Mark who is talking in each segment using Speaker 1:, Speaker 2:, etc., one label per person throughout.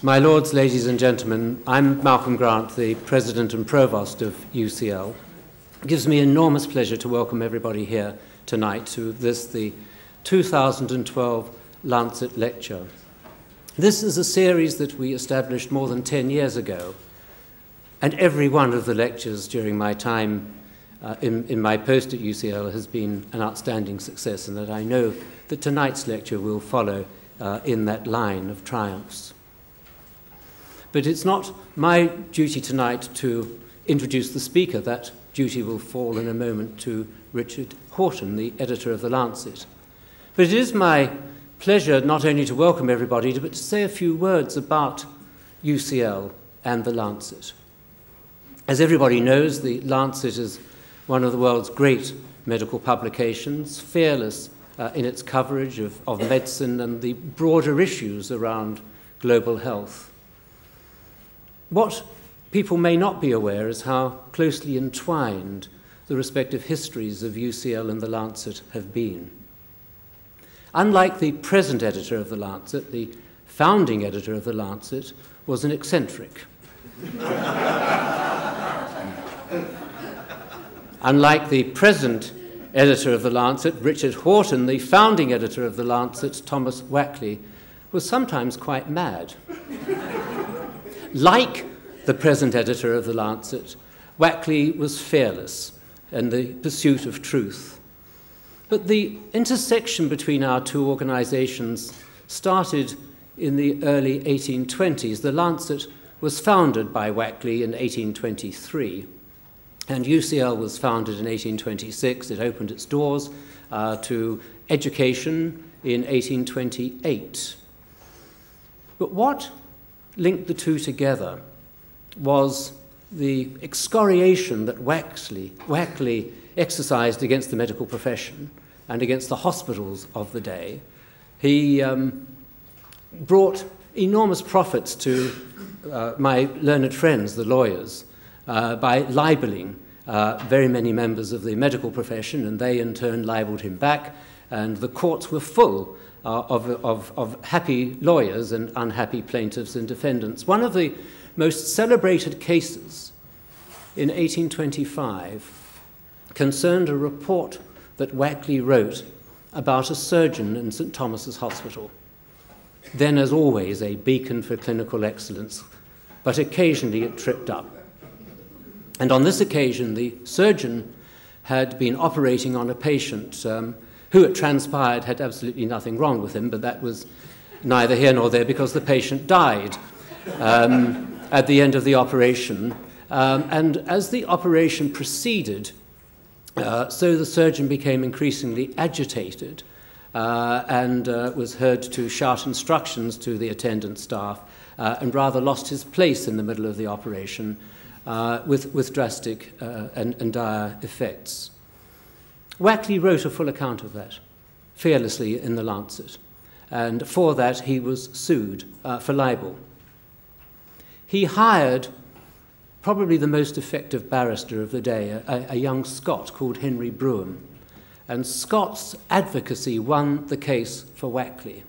Speaker 1: My lords, ladies and gentlemen, I'm Malcolm Grant, the President and Provost of UCL. It gives me enormous pleasure to welcome everybody here tonight to this, the 2012 Lancet Lecture. This is a series that we established more than 10 years ago, and every one of the lectures during my time in my post at UCL has been an outstanding success, and that I know that tonight's lecture will follow in that line of triumphs. But it's not my duty tonight to introduce the speaker. That duty will fall in a moment to Richard Horton, the editor of The Lancet. But it is my pleasure not only to welcome everybody, but to say a few words about UCL and The Lancet. As everybody knows, The Lancet is one of the world's great medical publications, fearless in its coverage of medicine and the broader issues around global health. What people may not be aware is how closely entwined the respective histories of UCL and The Lancet have been. Unlike the present editor of The Lancet, the founding editor of The Lancet was an eccentric. Unlike the present editor of The Lancet, Richard Horton, the founding editor of The Lancet, Thomas Wackley, was sometimes quite mad. Like the present editor of The Lancet, Wackley was fearless in the pursuit of truth. But the intersection between our two organizations started in the early 1820s. The Lancet was founded by Wackley in 1823, and UCL was founded in 1826. It opened its doors to education in 1828. But what linked the two together was the excoriation that Wackley exercised against the medical profession and against the hospitals of the day. He brought enormous profits to my learned friends, the lawyers, by libeling very many members of the medical profession, and they in turn libeled him back, and the courts were full of happy lawyers and unhappy plaintiffs and defendants. One of the most celebrated cases in 1825 concerned a report that Wackley wrote about a surgeon in St. Thomas's Hospital, then as always a beacon for clinical excellence, but occasionally it tripped up. And on this occasion the surgeon had been operating on a patient who it transpired had absolutely nothing wrong with him, but that was neither here nor there because the patient died at the end of the operation. And as the operation proceeded, so the surgeon became increasingly agitated and was heard to shout instructions to the attendant staff and rather lost his place in the middle of the operation with drastic and dire effects. Wackley wrote a full account of that, fearlessly in The Lancet, and for that he was sued for libel. He hired probably the most effective barrister of the day, a young Scot called Henry Brougham, and Scott's advocacy won the case for Wackley.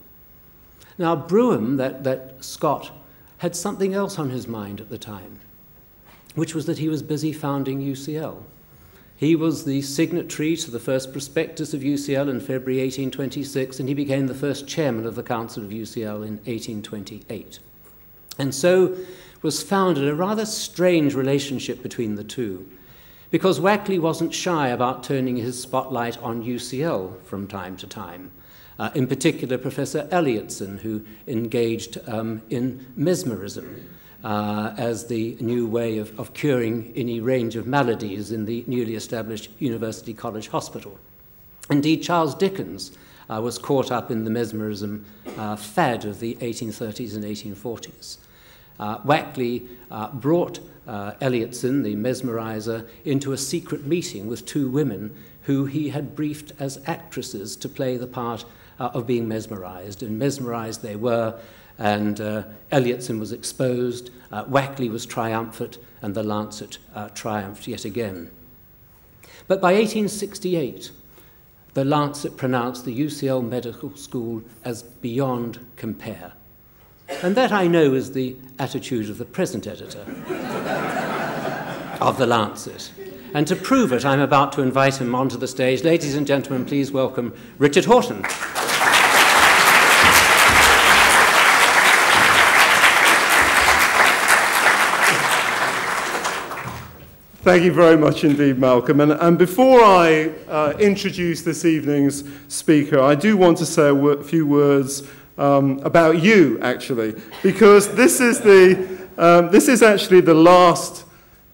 Speaker 1: Now Brougham, that Scot, had something else on his mind at the time, which was that he was busy founding UCL. He was the signatory to the first prospectus of UCL in February 1826, and he became the first chairman of the Council of UCL in 1828. And so was founded a rather strange relationship between the two, because Wackley wasn't shy about turning his spotlight on UCL from time to time. In particular, Professor Elliotson, who engaged in mesmerism, as the new way of curing any range of maladies in the newly established University College Hospital. Indeed, Charles Dickens was caught up in the mesmerism fad of the 1830s and 1840s. Wackley brought Elliotson, the mesmerizer, into a secret meeting with two women who he had briefed as actresses to play the part of being mesmerized, and mesmerized they were. And Elliotson was exposed, Wackley was triumphant, and The Lancet triumphed yet again. But by 1868, The Lancet pronounced the UCL Medical School as beyond compare. And that, I know, is the attitude of the present editor of The Lancet. And to prove it, I'm about to invite him onto the stage. Ladies and gentlemen, please welcome Richard Horton.
Speaker 2: Thank you very much indeed, Malcolm. And before I introduce this evening's speaker, I do want to say a few words about you, actually, because this is actually the last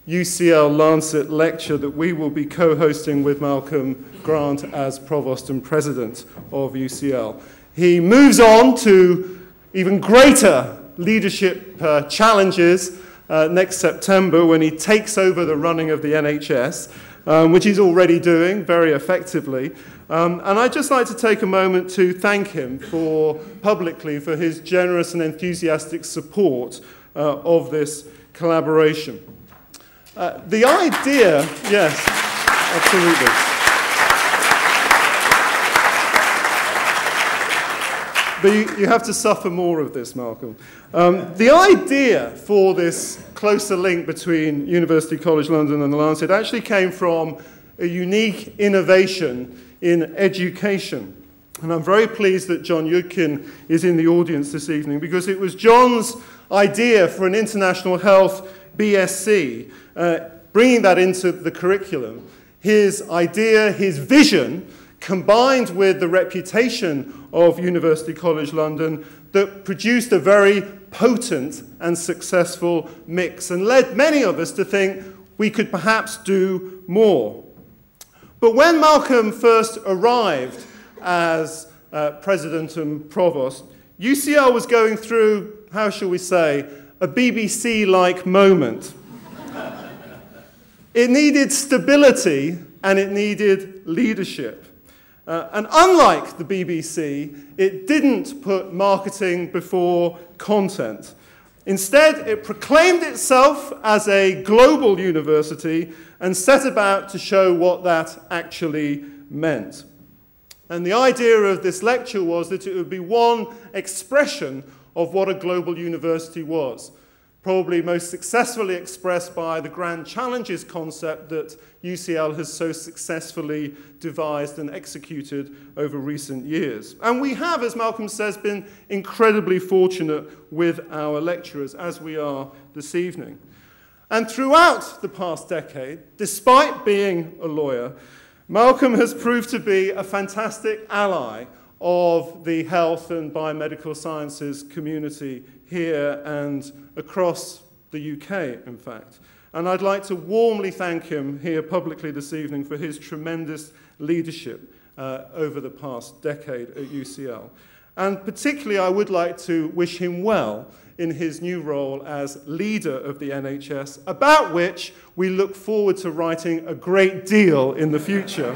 Speaker 2: UCL Lancet Lecture that we will be co-hosting with Malcolm Grant as Provost and President of UCL. He moves on to even greater leadership challenges next September when he takes over the running of the NHS, which he's already doing very effectively. And I'd just like to take a moment to thank him publicly for his generous and enthusiastic support of this collaboration. The idea, yes, absolutely. But you have to suffer more of this, Malcolm. The idea for this closer link between University College London and the Lancet actually came from a unique innovation in education. And I'm very pleased that John Yudkin is in the audience this evening, because it was John's idea for an international health BSc, bringing that into the curriculum. His idea, his vision, combined with the reputation of University College London, that produced a very potent and successful mix and led many of us to think we could perhaps do more. But when Malcolm first arrived as President and Provost, UCL was going through, how shall we say, a BBC-like moment. It needed stability and it needed leadership. And unlike the BBC, it didn't put marketing before content. Instead, it proclaimed itself as a global university and set about to show what that actually meant. And the idea of this lecture was that it would be one expression of what a global university was, probably most successfully expressed by the grand challenges concept that UCL has so successfully devised and executed over recent years. And we have, as Malcolm says, been incredibly fortunate with our lecturers, as we are this evening. And throughout the past decade, despite being a lawyer, Malcolm has proved to be a fantastic ally of the health and biomedical sciences community here and across the UK, in fact. And I'd like to warmly thank him here publicly this evening for his tremendous leadership over the past decade at UCL. And particularly, I would like to wish him well in his new role as leader of the NHS, about which we look forward to writing a great deal in the future.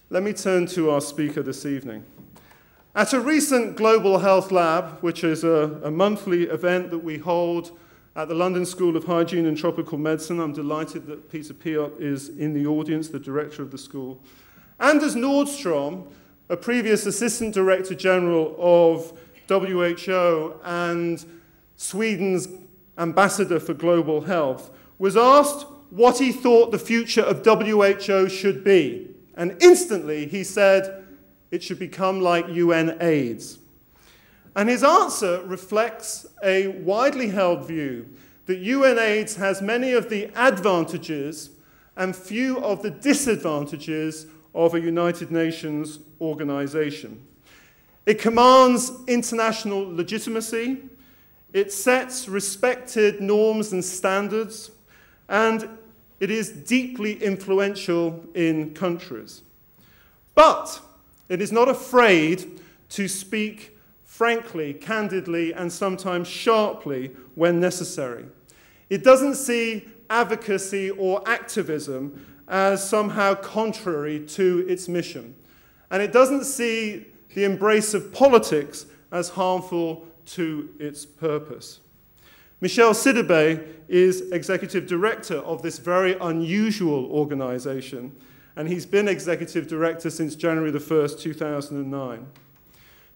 Speaker 2: Let me turn to our speaker this evening. At a recent Global Health Lab, which is a monthly event that we hold at the London School of Hygiene and Tropical Medicine, I'm delighted that Peter Piot is in the audience, the director of the school. Anders Nordstrom, a previous Assistant Director General of WHO and Sweden's Ambassador for Global Health, was asked what he thought the future of WHO should be. And instantly he said, it should become like UNAIDS. And his answer reflects a widely held view that UNAIDS has many of the advantages and few of the disadvantages of a United Nations organization. It commands international legitimacy, it sets respected norms and standards, and it is deeply influential in countries. But it is not afraid to speak frankly, candidly, and sometimes sharply when necessary. It doesn't see advocacy or activism as somehow contrary to its mission. And it doesn't see the embrace of politics as harmful to its purpose. Michel Sidibé is executive director of this very unusual organization, and he's been executive director since January the 1st, 2009.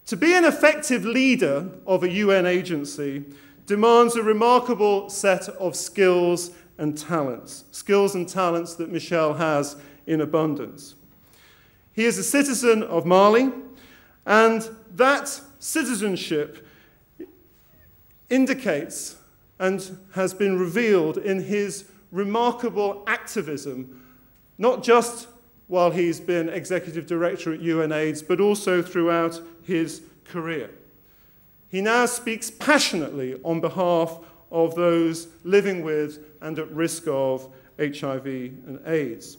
Speaker 2: To be an effective leader of a UN agency demands a remarkable set of skills and talents that Michel has in abundance. He is a citizen of Mali, and that citizenship indicates and has been revealed in his remarkable activism, not just while he's been executive director at UNAIDS, but also throughout his career. He now speaks passionately on behalf of those living with and at risk of HIV and AIDS.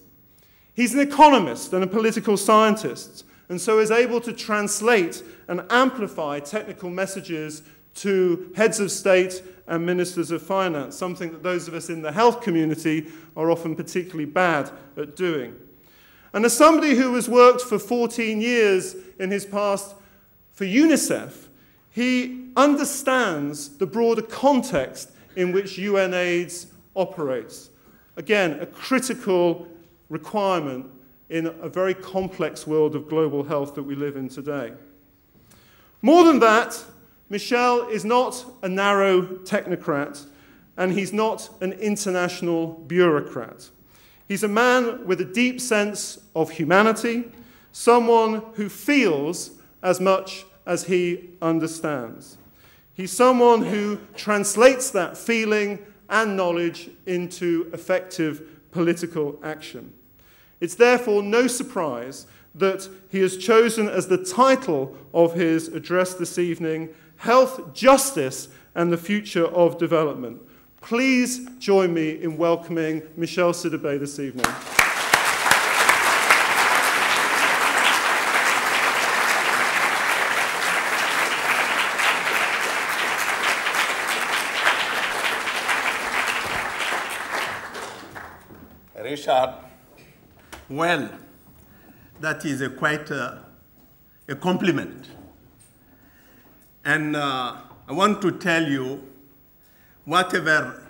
Speaker 2: He's an economist and a political scientist, and so is able to translate and amplify technical messages to heads of state and ministers of finance, something that those of us in the health community are often particularly bad at doing. And as somebody who has worked for 14 years in his past for UNICEF, he understands the broader context in which UNAIDS operates. Again, a critical requirement in a very complex world of global health that we live in today. More than that, Michel is not a narrow technocrat, and he's not an international bureaucrat. He's a man with a deep sense of humanity, someone who feels as much as he understands. He's someone who translates that feeling and knowledge into effective political action. It's therefore no surprise that he has chosen as the title of his address this evening, Health, Justice, and the Future of Development. Please join me in welcoming Michel Sidibé this evening.
Speaker 3: Richard, well, that is quite a compliment. And I want to tell you, whatever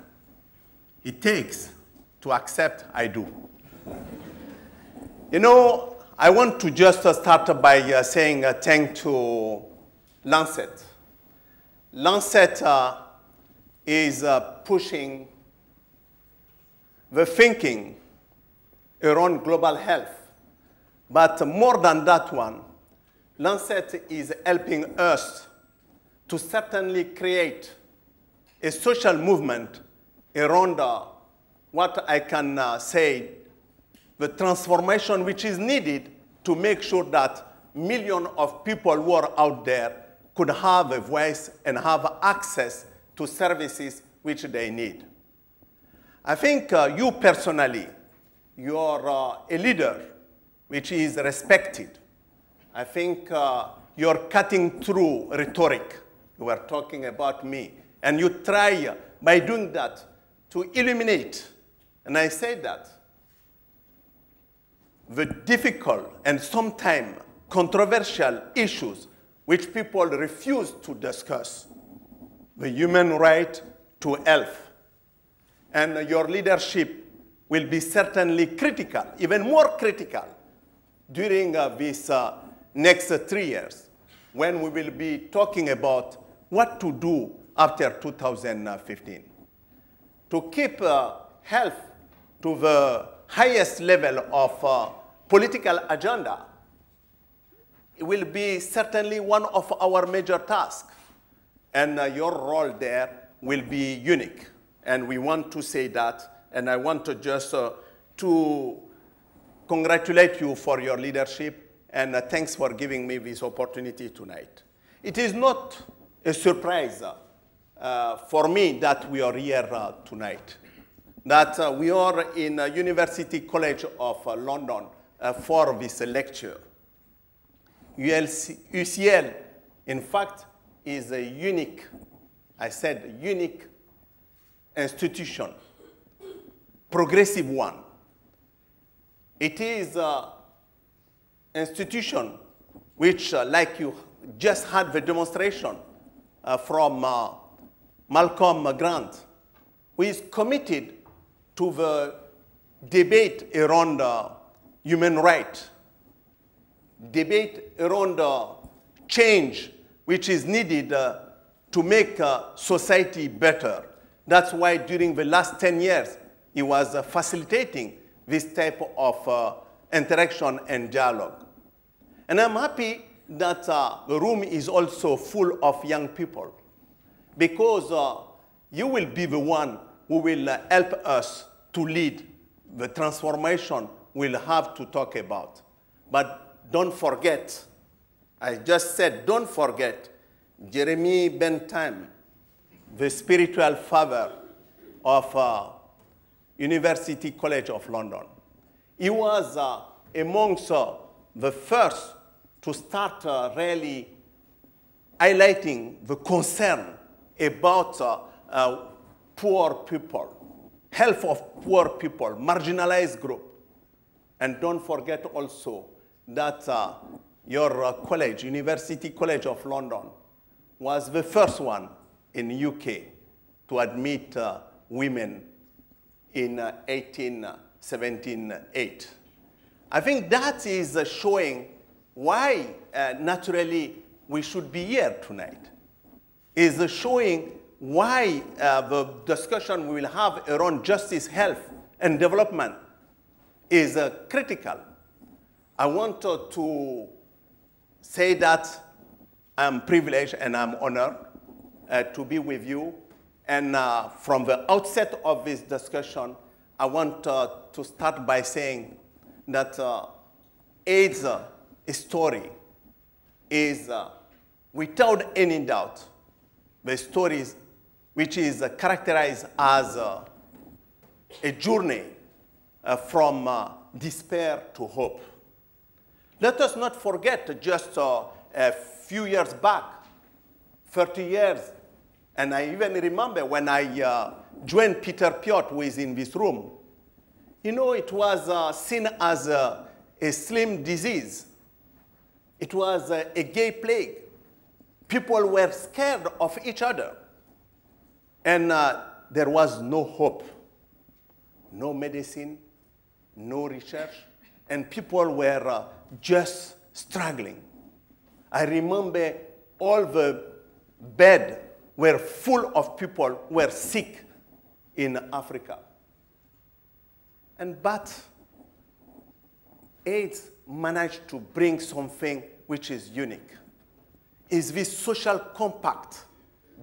Speaker 3: it takes to accept, I do. You know, I want to just start by saying thanks to Lancet. Lancet is pushing the thinking around global health. But more than that one, Lancet is helping us to certainly create a social movement around what I can say, the transformation which is needed to make sure that millions of people who are out there could have a voice and have access to services which they need. I think you personally, you are a leader which is respected. I think you're cutting through rhetoric. You were talking about me. And you try, by doing that, to illuminate, and I say that, the difficult and sometimes controversial issues which people refuse to discuss. The human right to health. And your leadership will be certainly critical, even more critical, during this next 3 years, when we will be talking about what to do after 2015. To keep health to the highest level of political agenda, it will be certainly one of our major tasks. And your role there will be unique. And we want to say that, and I want to just to congratulate you for your leadership, and thanks for giving me this opportunity tonight. It is not a surprise for me that we are here tonight, that we are in University College of London for this lecture. UCL, in fact, is a unique, I said unique institution, progressive one. It is an institution which, like you just had the demonstration from Malcolm Grant, who is committed to the debate around human rights, debate around change which is needed to make society better. That's why during the last 10 years, he was facilitating this type of interaction and dialogue. And I'm happy that the room is also full of young people, because you will be the one who will help us to lead the transformation we'll have to talk about. But don't forget, I just said, don't forget Jeremy Bentham, the spiritual father of University College of London. He was amongst the first to start really highlighting the concern about poor people, health of poor people, marginalized group. And don't forget also that your college, University College of London, was the first one in the UK to admit women in 1878. I think that is showing why naturally we should be here tonight. Is showing why the discussion we will have around justice, health, and development is critical. I want to say that I'm privileged and I'm honored to be with you. And from the outset of this discussion, I want to start by saying that AIDS story is, without any doubt, the story which is characterized as a journey from despair to hope. Let us not forget just a few years back, 30 years, and I even remember when I joined Peter Piot, who is in this room. You know, it was seen as a slim disease. It was a gay plague. People were scared of each other. And there was no hope, no medicine, no research, and people were just struggling. I remember all the beds were full of people who were sick in Africa. But AIDS managed to bring something which is unique. Is this social compact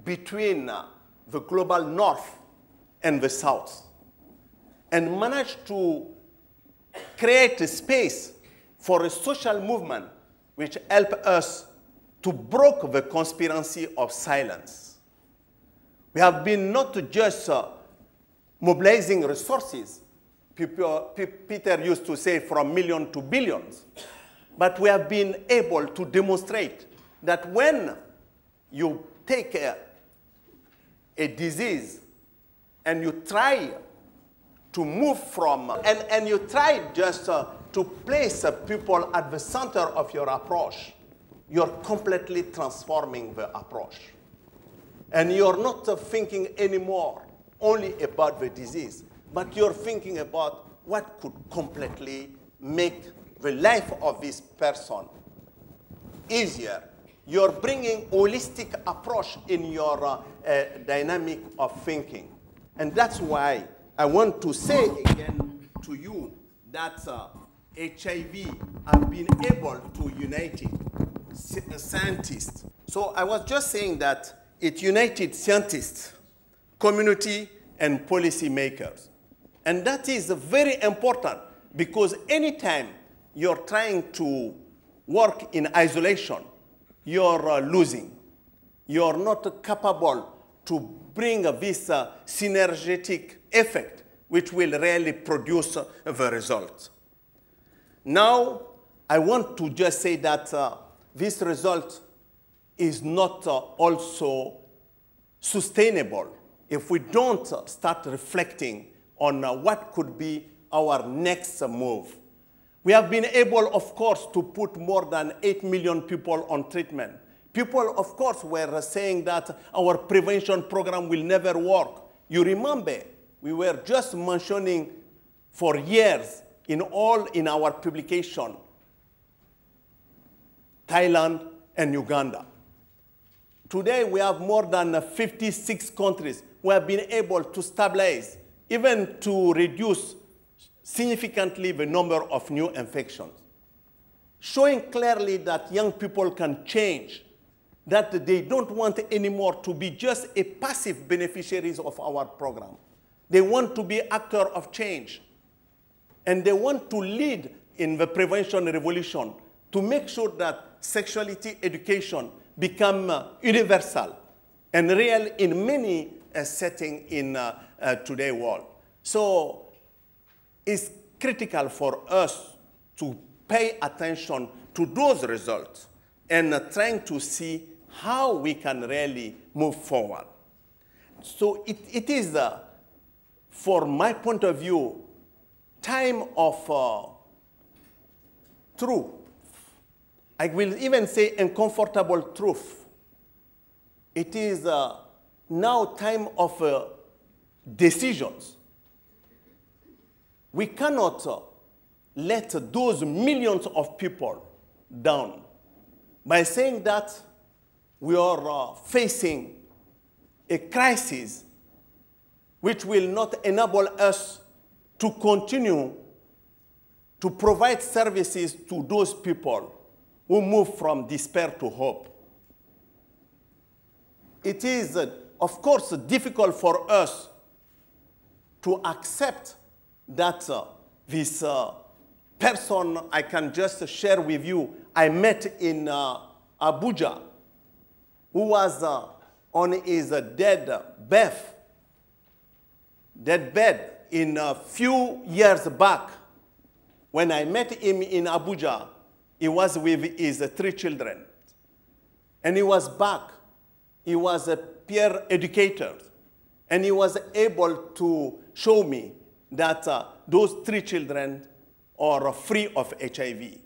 Speaker 3: between the global north and the south, and managed to create a space for a social movement which helped us to break the conspiracy of silence. We have been not just mobilizing resources, Peter used to say from millions to billions, but we have been able to demonstrate that when you take a disease and you try to move from, and you try just to place people at the center of your approach, you're completely transforming the approach. And you're not thinking anymore only about the disease, but you're thinking about what could completely make the life of this person easier. You're bringing holistic approach in your dynamic of thinking. And that's why I want to say again to you that HIV have been able to unite scientists. So I was just saying that it united scientists, community, and policy makers. And that is very important, because anytime you're trying to work in isolation, you're losing. You're not capable to bring this synergetic effect which will really produce the result. Now, I want to just say that this result is not also sustainable if we don't start reflecting on what could be our next move. We have been able, of course, to put more than 8 million people on treatment. People, of course, were saying that our prevention program will never work. You remember, we were just mentioning for years in our publication, Thailand and Uganda. Today, we have more than 56 countries who have been able to stabilize, even to reduce significantly the number of new infections, showing clearly that young people can change, that they don't want anymore to be just a passive beneficiaries of our program. They want to be actors of change, and they want to lead in the prevention revolution to make sure that sexuality education become universal and real in many settings in today's world. So it's critical for us to pay attention to those results and trying to see how we can really move forward. So it is, for my point of view, time of truth. I will even say uncomfortable truth. It is now time of decisions. We cannot let those millions of people down by saying that we are facing a crisis which will not enable us to continue to provide services to those people who move from despair to hope. It is, of course, difficult for us to accept that this person I can just share with you, I met in Abuja, who was on his dead bed in a few years back. When I met him in Abuja, he was with his 3 children. And he was back. He was a peer educator. And he was able to show me that those 3 children are free of HIV.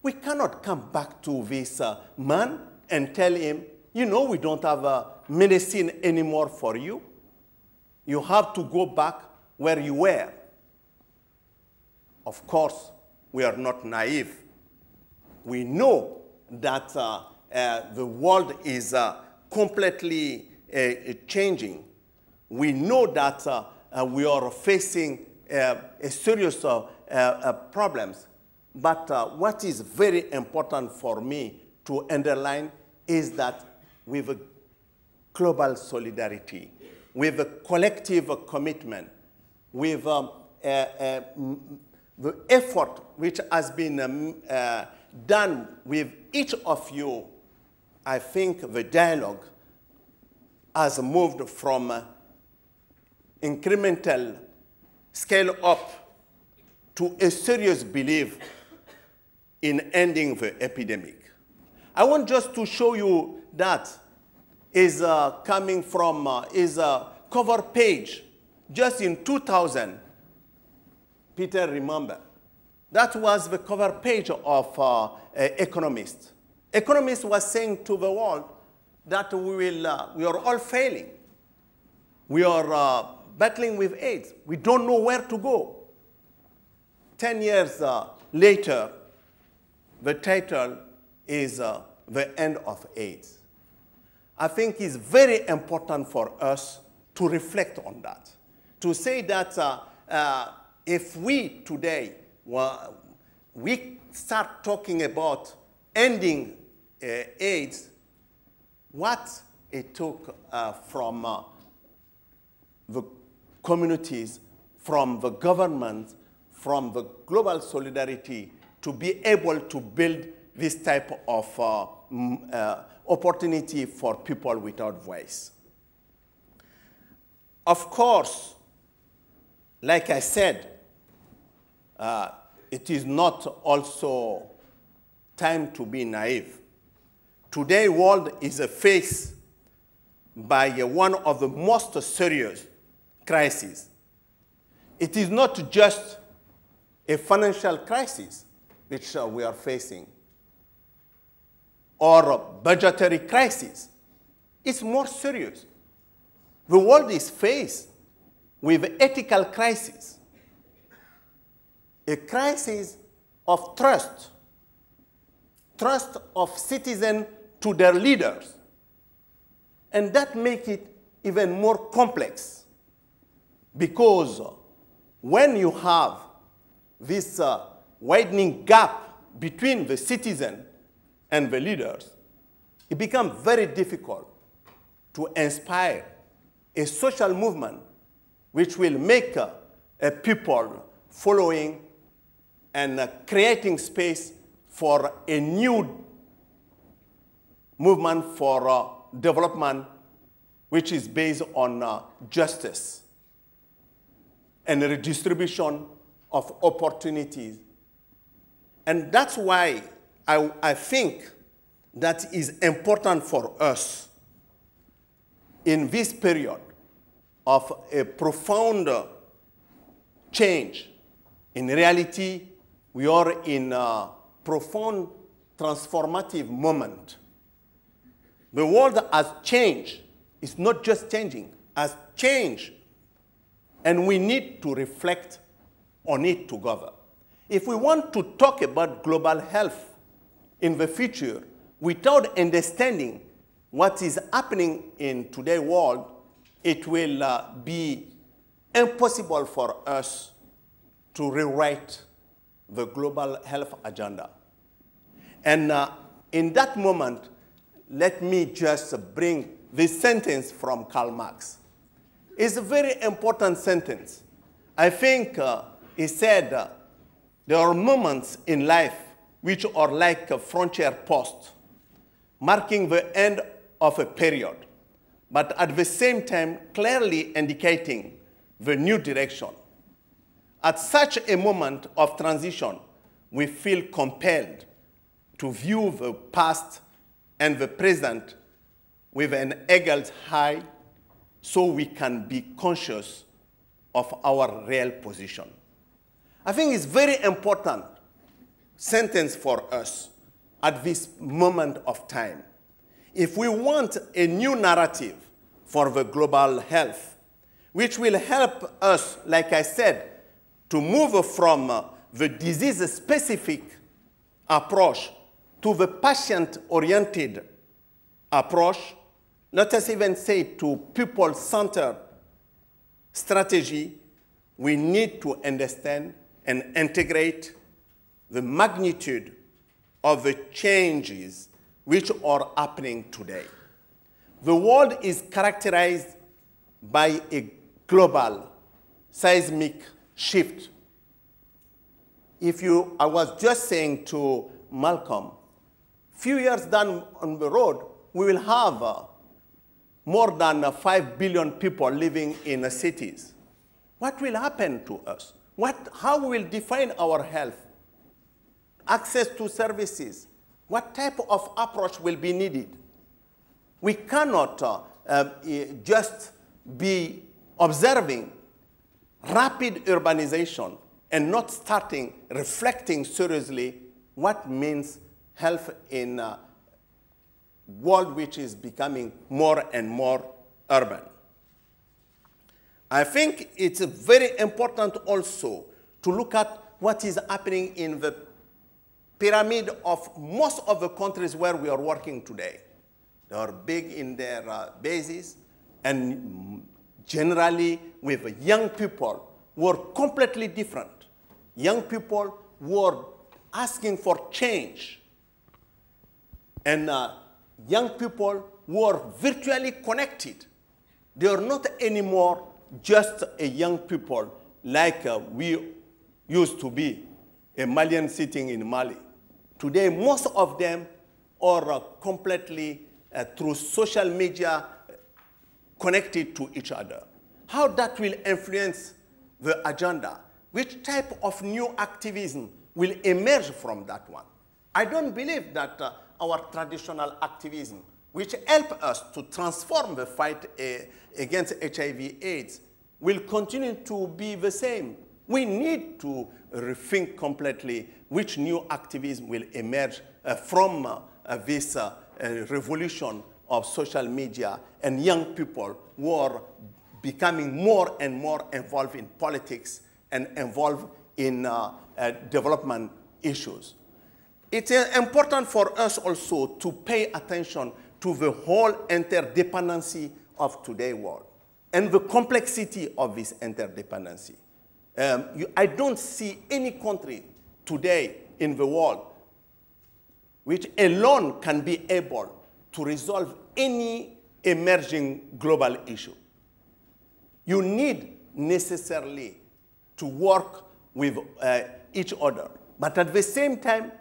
Speaker 3: We cannot come back to this man and tell him, you know, we don't have medicine anymore for you. You have to go back where you were. Of course, we are not naive. We know that the world is completely changing. We know that we are facing a serious problems. But what is very important for me to underline is that with a global solidarity, with a collective commitment, with the effort which has been done with each of you, I think the dialogue has moved from incremental scale up to a serious belief in ending the epidemic. I want just to show you that is coming from his cover page just in 2000. Peter, remember, that was the cover page of Economist. Economist was saying to the world that we are all failing. We are battling with AIDS. We don't know where to go. 10 years later, the title is The End of AIDS. I think it's very important for us to reflect on that, to say that if we today, we start talking about ending AIDS, what it took from the communities, from the government, from the global solidarity to be able to build this type of opportunity for people without voice. Of course, like I said, it is not also time to be naive. Today's world is faced by one of the most serious crises. It is not just a financial crisis which we are facing, or a budgetary crisis. It's more serious. The world is faced with ethical crisis, a crisis of trust trust of citizens to their leaders. And that makes it even more complex, because when you have this widening gap between the citizen and the leaders, it becomes very difficult to inspire a social movement which will make people following and creating space for a new movement for development which is based on justice and redistribution of opportunities. And that's why I think that is important for us in this period of a profound change. In reality, we are in a profound transformative moment. The world has changed. It's not just changing, has changed. And we need to reflect on it together. If we want to talk about global health in the future without understanding what is happening in today's world, it will be impossible for us to rewrite the global health agenda. And in that moment, let me just bring this sentence from Karl Marx. It's a very important sentence. I think he said, there are moments in life which are like a frontier post, marking the end of a period, but at the same time clearly indicating the new direction. At such a moment of transition, we feel compelled to view the past and the present with an eagle's eye so we can be conscious of our real position. I think it's very important sentence for us at this moment of time. If we want a new narrative for the global health, which will help us, like I said, to move from the disease-specific approach to the patient-oriented approach, let us even say to people-centered strategy, we need to understand and integrate the magnitude of the changes which are happening today. The world is characterized by a global seismic shift. I was just saying to Malcolm, few years down on the road, we will have more than 5 billion people living in cities. What will happen to us? How we will define our health? Access to services. What type of approach will be needed? We cannot just be observing rapid urbanization and not starting reflecting seriously what means health in a world which is becoming more and more urban. I think it's very important also to look at what is happening in the pyramid of most of the countries where we are working today. They are big in their bases, and generally with young people who are completely different. Young people who are asking for change. And young people who are virtually connected. They are not anymore just a young people like we used to be, a Malian sitting in Mali. Today, most of them are completely, through social media, connected to each other. How that will influence the agenda? Which type of new activism will emerge from that one? I don't believe that our traditional activism, which help us to transform the fight against HIV/AIDS, will continue to be the same. We need to rethink completely which new activism will emerge from this revolution of social media and young people who are becoming more and more involved in politics and involved in development issues. it's important for us also to pay attention to the whole interdependency of today's world and the complexity of this interdependency. I don't see any country today in the world which alone can be able to resolve any emerging global issue. You need necessarily to work with each other. But at the same time,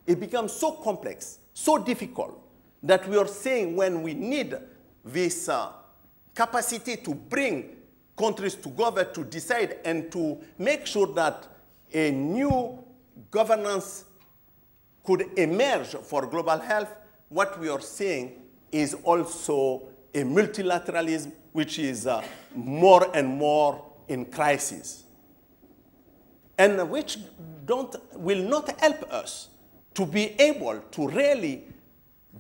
Speaker 3: it becomes so complex, so difficult, that we are saying when we need this capacity to bring countries together to decide and to make sure that a new governance could emerge for global health, what we are seeing is also a multilateralism which is more and more in crisis, and which will not help us to be able to really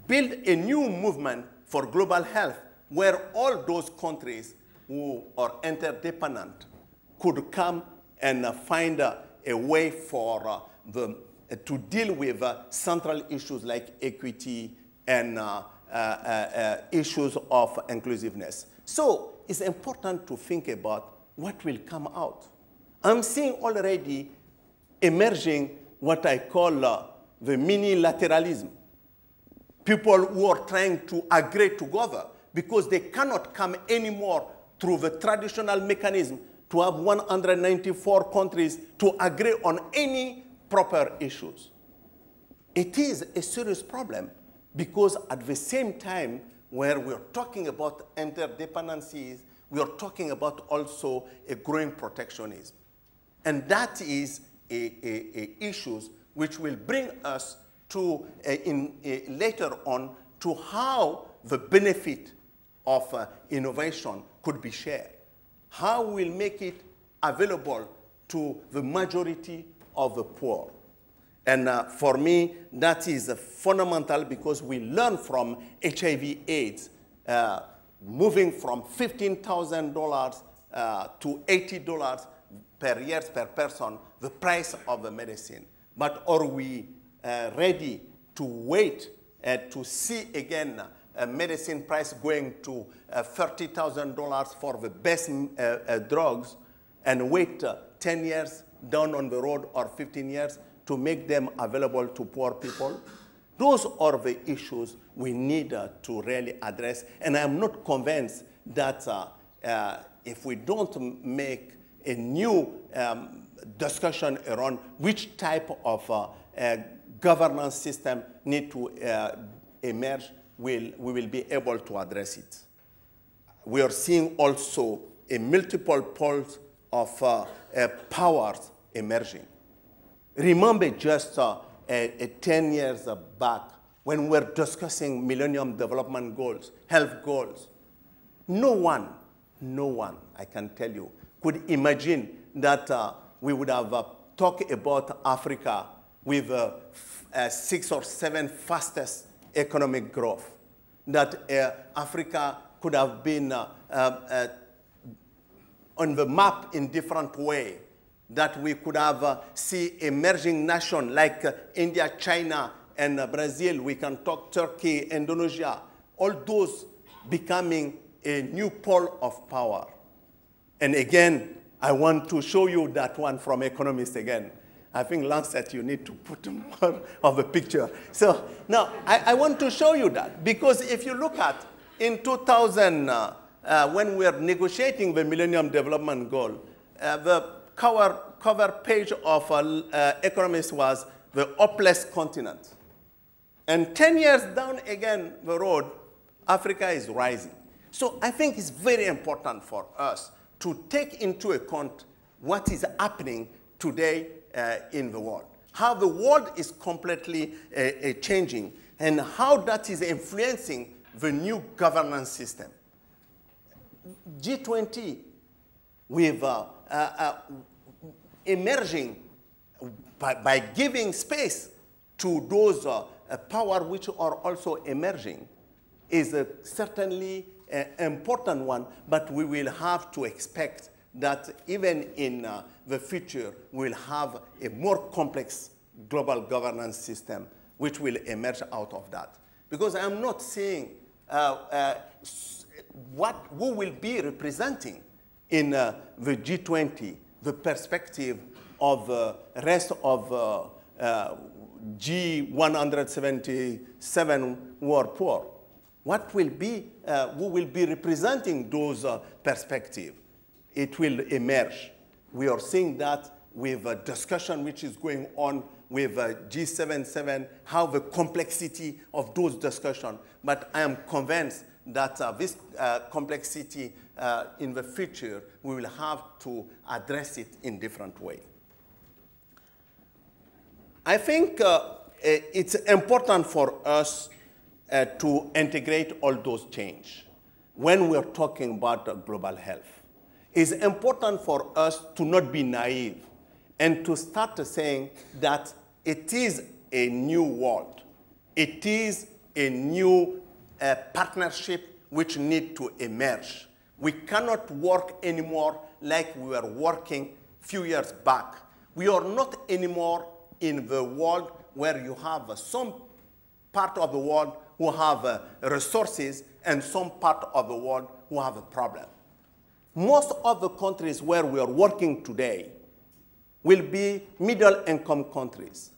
Speaker 3: build a new movement for global health where all those countries who are interdependent could come and find a way for to deal with central issues like equity and issues of inclusiveness. So it's important to think about what will come out. I'm seeing already emerging what I call the mini-lateralism. People who are trying to agree together because they cannot come anymore through the traditional mechanism to have 194 countries to agree on any proper issues. It is a serious problem because at the same time where we're talking about interdependencies, we are talking about also a growing protectionism. And that is issues which will bring us to, later on, to how the benefit of innovation could be shared. How we'll make it available to the majority of the poor. And for me, that is fundamental because we learn from HIV/AIDS, moving from $15,000 to $80 per year per person, the price of the medicine. But are we ready to wait to see again a medicine price going to $30,000 for the best drugs and wait 10 years down on the road or 15 years to make them available to poor people? Those are the issues we need to really address. And I'm not convinced that if we don't make a new discussion around which type of governance system need to emerge, we will be able to address it. We are seeing also a multiple poles of powers emerging. Remember just 10 years back when we were discussing Millennium Development Goals, health goals. No one, I can tell you, could imagine that we would have talked about Africa with 6 or 7 fastest economic growth, that Africa could have been on the map in different way, that we could have see emerging nations like India, China, and Brazil. We can talk Turkey, Indonesia, all those becoming a new pole of power. And again, I want to show you that one from economists again. I think, Lancet, you need to put more of a picture. So now, I want to show you that, because if you look at in 2000, when we were negotiating the Millennium Development Goal, the cover page of Economist was the hopeless continent. And 10 years down again the road, Africa is rising. So I think it's very important for us to take into account what is happening today in the world, how the world is completely changing, and how that is influencing the new governance system. G20, with emerging by giving space to those powers which are also emerging, is certainly an important one, but we will have to expect that even in the future, we'll have a more complex global governance system which will emerge out of that. Because I'm not saying who will be representing in the G20 the perspective of the rest of G177 who are poor. What will be, who will be representing those perspectives? It will emerge. We are seeing that with a discussion which is going on with G77, how the complexity of those discussions. But I am convinced that this complexity in the future, we will have to address it in different way. I think it's important for us to integrate all those change when we're talking about global health. It's important for us to not be naive and to start saying that it is a new world. It is a new partnership which need to emerge. We cannot work anymore like we were working a few years back. We are not anymore in the world where you have some part of the world who have resources and some part of the world who have a problem. Most of the countries where we are working today will be middle-income countries.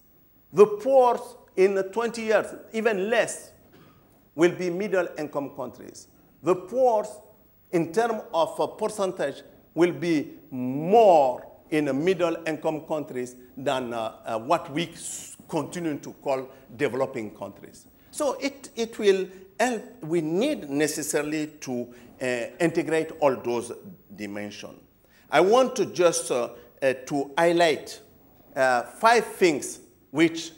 Speaker 3: The poor in 20 years, even less, will be middle-income countries. The poor, in terms of percentage, will be more in middle-income countries than what we continue to call developing countries. So it will help. We need necessarily to integrate all those dimensions. I want to just to highlight 5 things which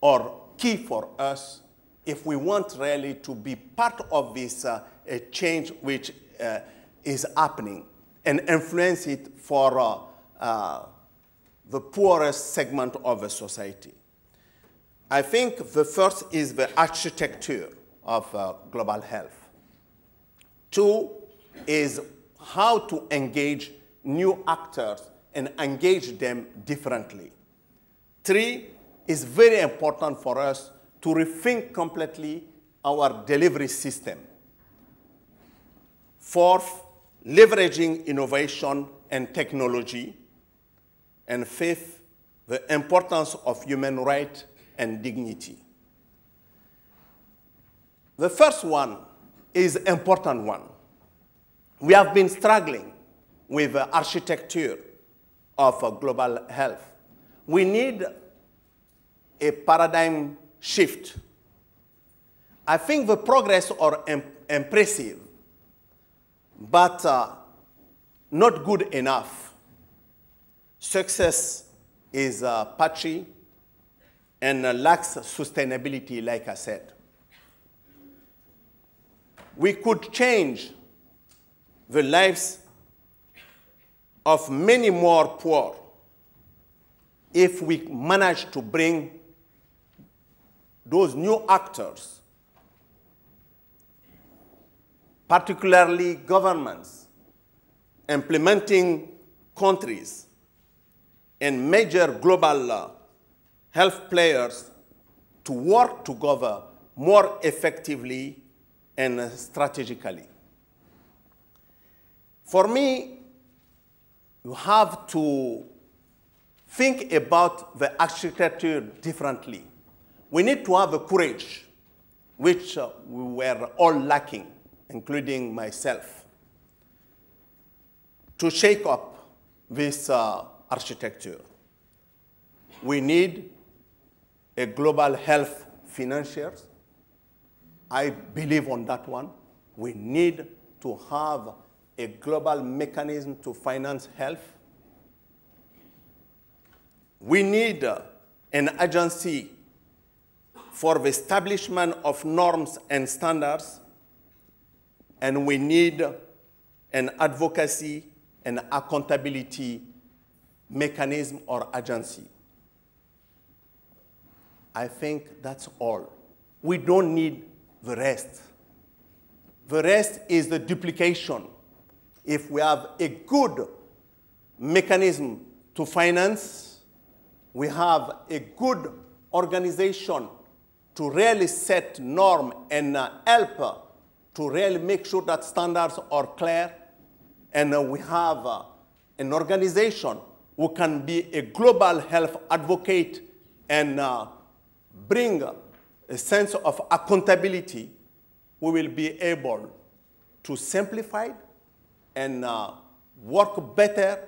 Speaker 3: are key for us if we want really to be part of this change which is happening and influence it for the poorest segment of the society. I think the first is the architecture of global health. 2 is how to engage new actors and engage them differently. 3 is very important for us to rethink completely our delivery system. 4th, leveraging innovation and technology. And 5th, the importance of human rights and dignity. The first one is an important one. We have been struggling with the architecture of global health. We need a paradigm shift. I think the progress are impressive, but not good enough. Success is patchy and lacks sustainability, like I said. We could change the lives of many more poor if we manage to bring those new actors, particularly governments, implementing countries, and major global health players to work together more effectively and strategically. For me, you have to think about the architecture differently. We need to have the courage, which we were all lacking, including myself, to shake up this architecture. We need a global health financiers. I believe on that one. We need to have a global mechanism to finance health. We need an agency for the establishment of norms and standards, and we need an advocacy and accountability mechanism or agency. I think that's all. We don't need the rest. The rest is the duplication. If we have a good mechanism to finance, we have a good organization to really set norm and help to really make sure that standards are clear. And we have an organization who can be a global health advocate and bring a sense of accountability. We will be able to simplify and work better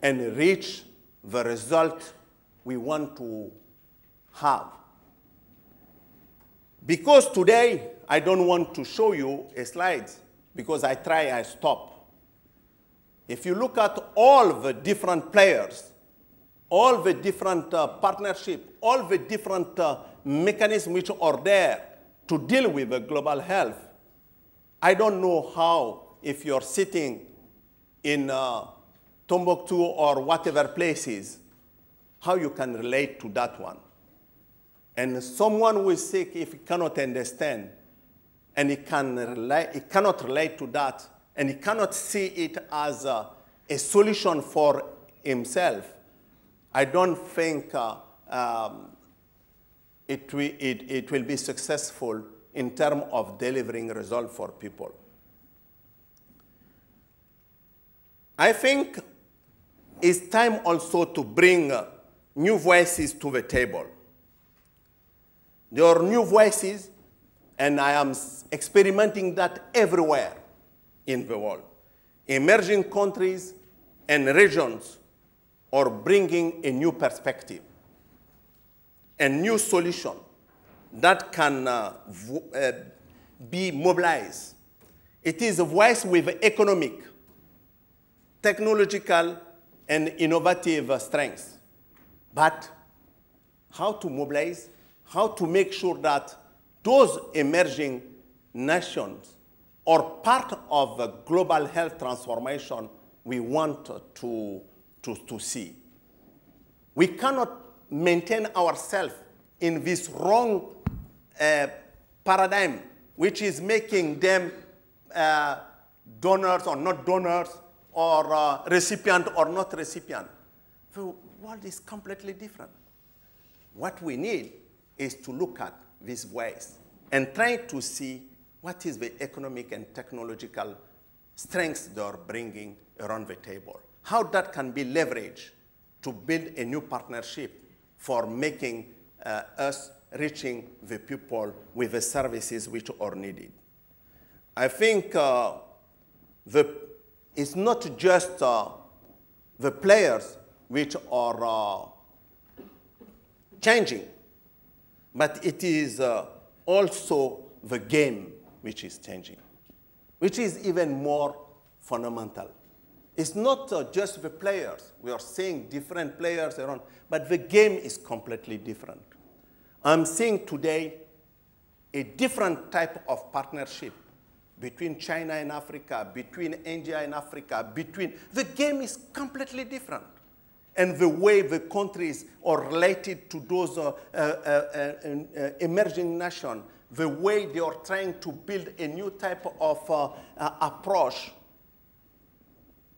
Speaker 3: and reach the result we want to have. Because today, I don't want to show you a slide, because I stop. If you look at all the different players, all the different partnerships, all the different mechanisms which are there to deal with the global health, I don't know how, if you're sitting in Timbuktu or whatever places, how you can relate to that one. And someone who is sick, if he cannot understand, and he cannot relate to that, and he cannot see it as a solution for himself, I don't think it will be successful in terms of delivering results for people. I think it's time also to bring new voices to the table. There are new voices, and I am experimenting that everywhere in the world. Emerging countries and regions are bringing a new perspective, a new solution that can be mobilized. It is a voice with economic, technological, and innovative strengths. But how to mobilize, how to make sure that those emerging nations are part of the global health transformation we want to see. We cannot maintain ourselves in this wrong paradigm, which is making them donors or not donors, or recipient or not recipient. The world is completely different. What we need is to look at these ways and try to see what is the economic and technological strengths they are bringing around the table. How that can be leveraged to build a new partnership for making us reaching the people with the services which are needed. I think it's not just the players which are changing, but it is also the game which is changing, which is even more fundamental. It's not just the players. We are seeing different players around, but the game is completely different. I'm seeing today a different type of partnership between China and Africa, between India and Africa, the game is completely different. And the way the countries are related to those emerging nations, the way they are trying to build a new type of approach,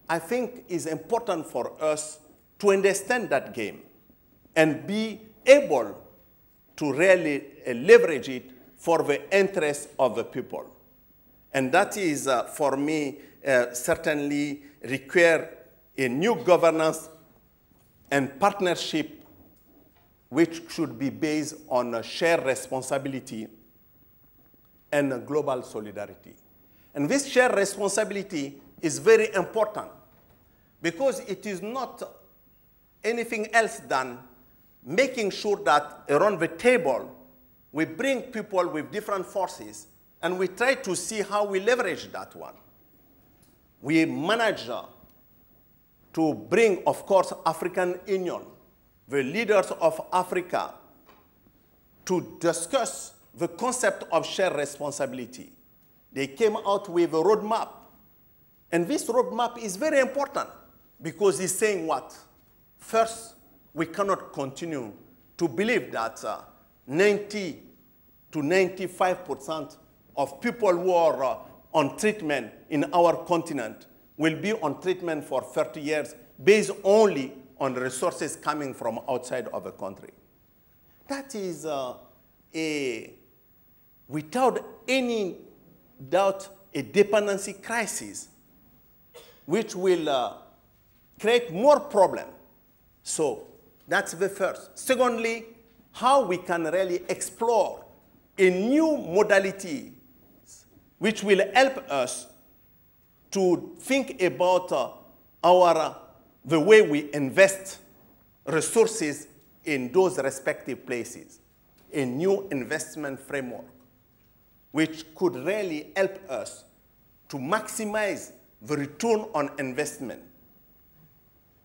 Speaker 3: I think is important for us to understand that game and be able to really leverage it for the interests of the people. And that is, for me, certainly require a new governance and partnership which should be based on a shared responsibility and a global solidarity. And this shared responsibility is very important because it is not anything else than making sure that around the table we bring people with different forces and we try to see how we leverage that one. We manage to bring, of course, African Union, the leaders of Africa, to discuss the concept of shared responsibility. They came out with a roadmap. And this roadmap is very important because it's saying what? First, we cannot continue to believe that 90 to 95% of people who are on treatment in our continent will be on treatment for 30 years based only on resources coming from outside of the country. That is without any doubt, a dependency crisis, which will create more problems. So that's the first. Secondly, how we can really explore a new modality which will help us to think about the way we invest resources in those respective places, a new investment framework, which could really help us to maximize the return on investment.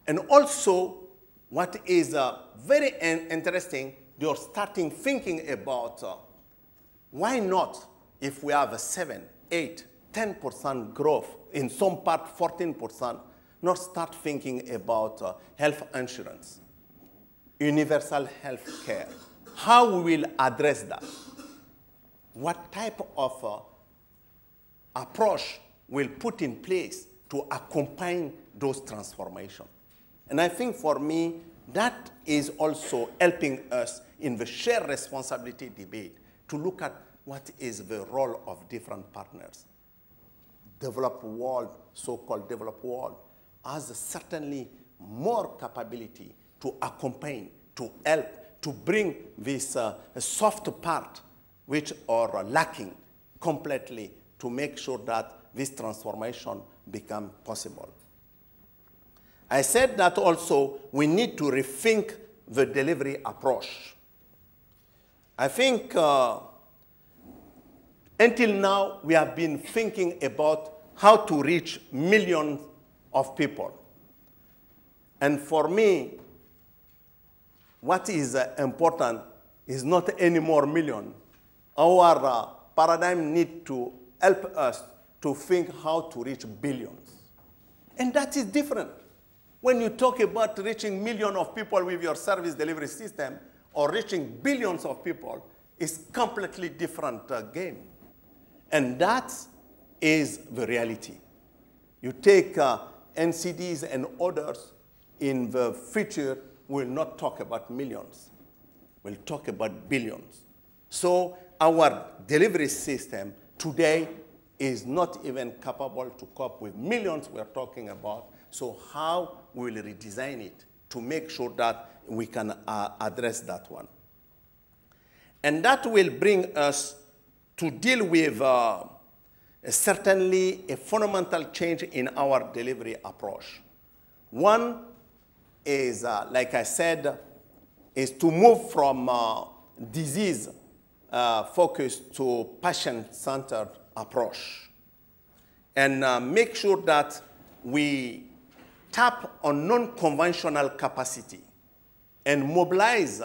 Speaker 3: And also, what is very interesting, you're starting thinking about why not, if we have a 7, 8, 10% growth, in some part 14%, not start thinking about health insurance, universal health care. How we will address that? What type of approach will put in place to accompany those transformations? And I think for me, that is also helping us in the shared responsibility debate to look at what is the role of different partners. Developed world, so-called developed world, has certainly more capability to accompany, to help, to bring this soft part which are lacking completely to make sure that this transformation become possible. I said that also we need to rethink the delivery approach. I think until now we have been thinking about how to reach millions of people. And for me, what is important is not any more million. Our paradigm needs to help us to think how to reach billions. And that is different. When you talk about reaching millions of people with your service delivery system or reaching billions of people, it's completely different game. And that is the reality. You take NCDs and others, in the future, we'll not talk about millions. We'll talk about billions. So our delivery system today is not even capable to cope with millions we're talking about. So how we will redesign it to make sure that we can address that one. And that will bring us to deal with certainly a fundamental change in our delivery approach. One is, like I said, is to move from disease focus to patient-centered approach and make sure that we tap on non-conventional capacity and mobilize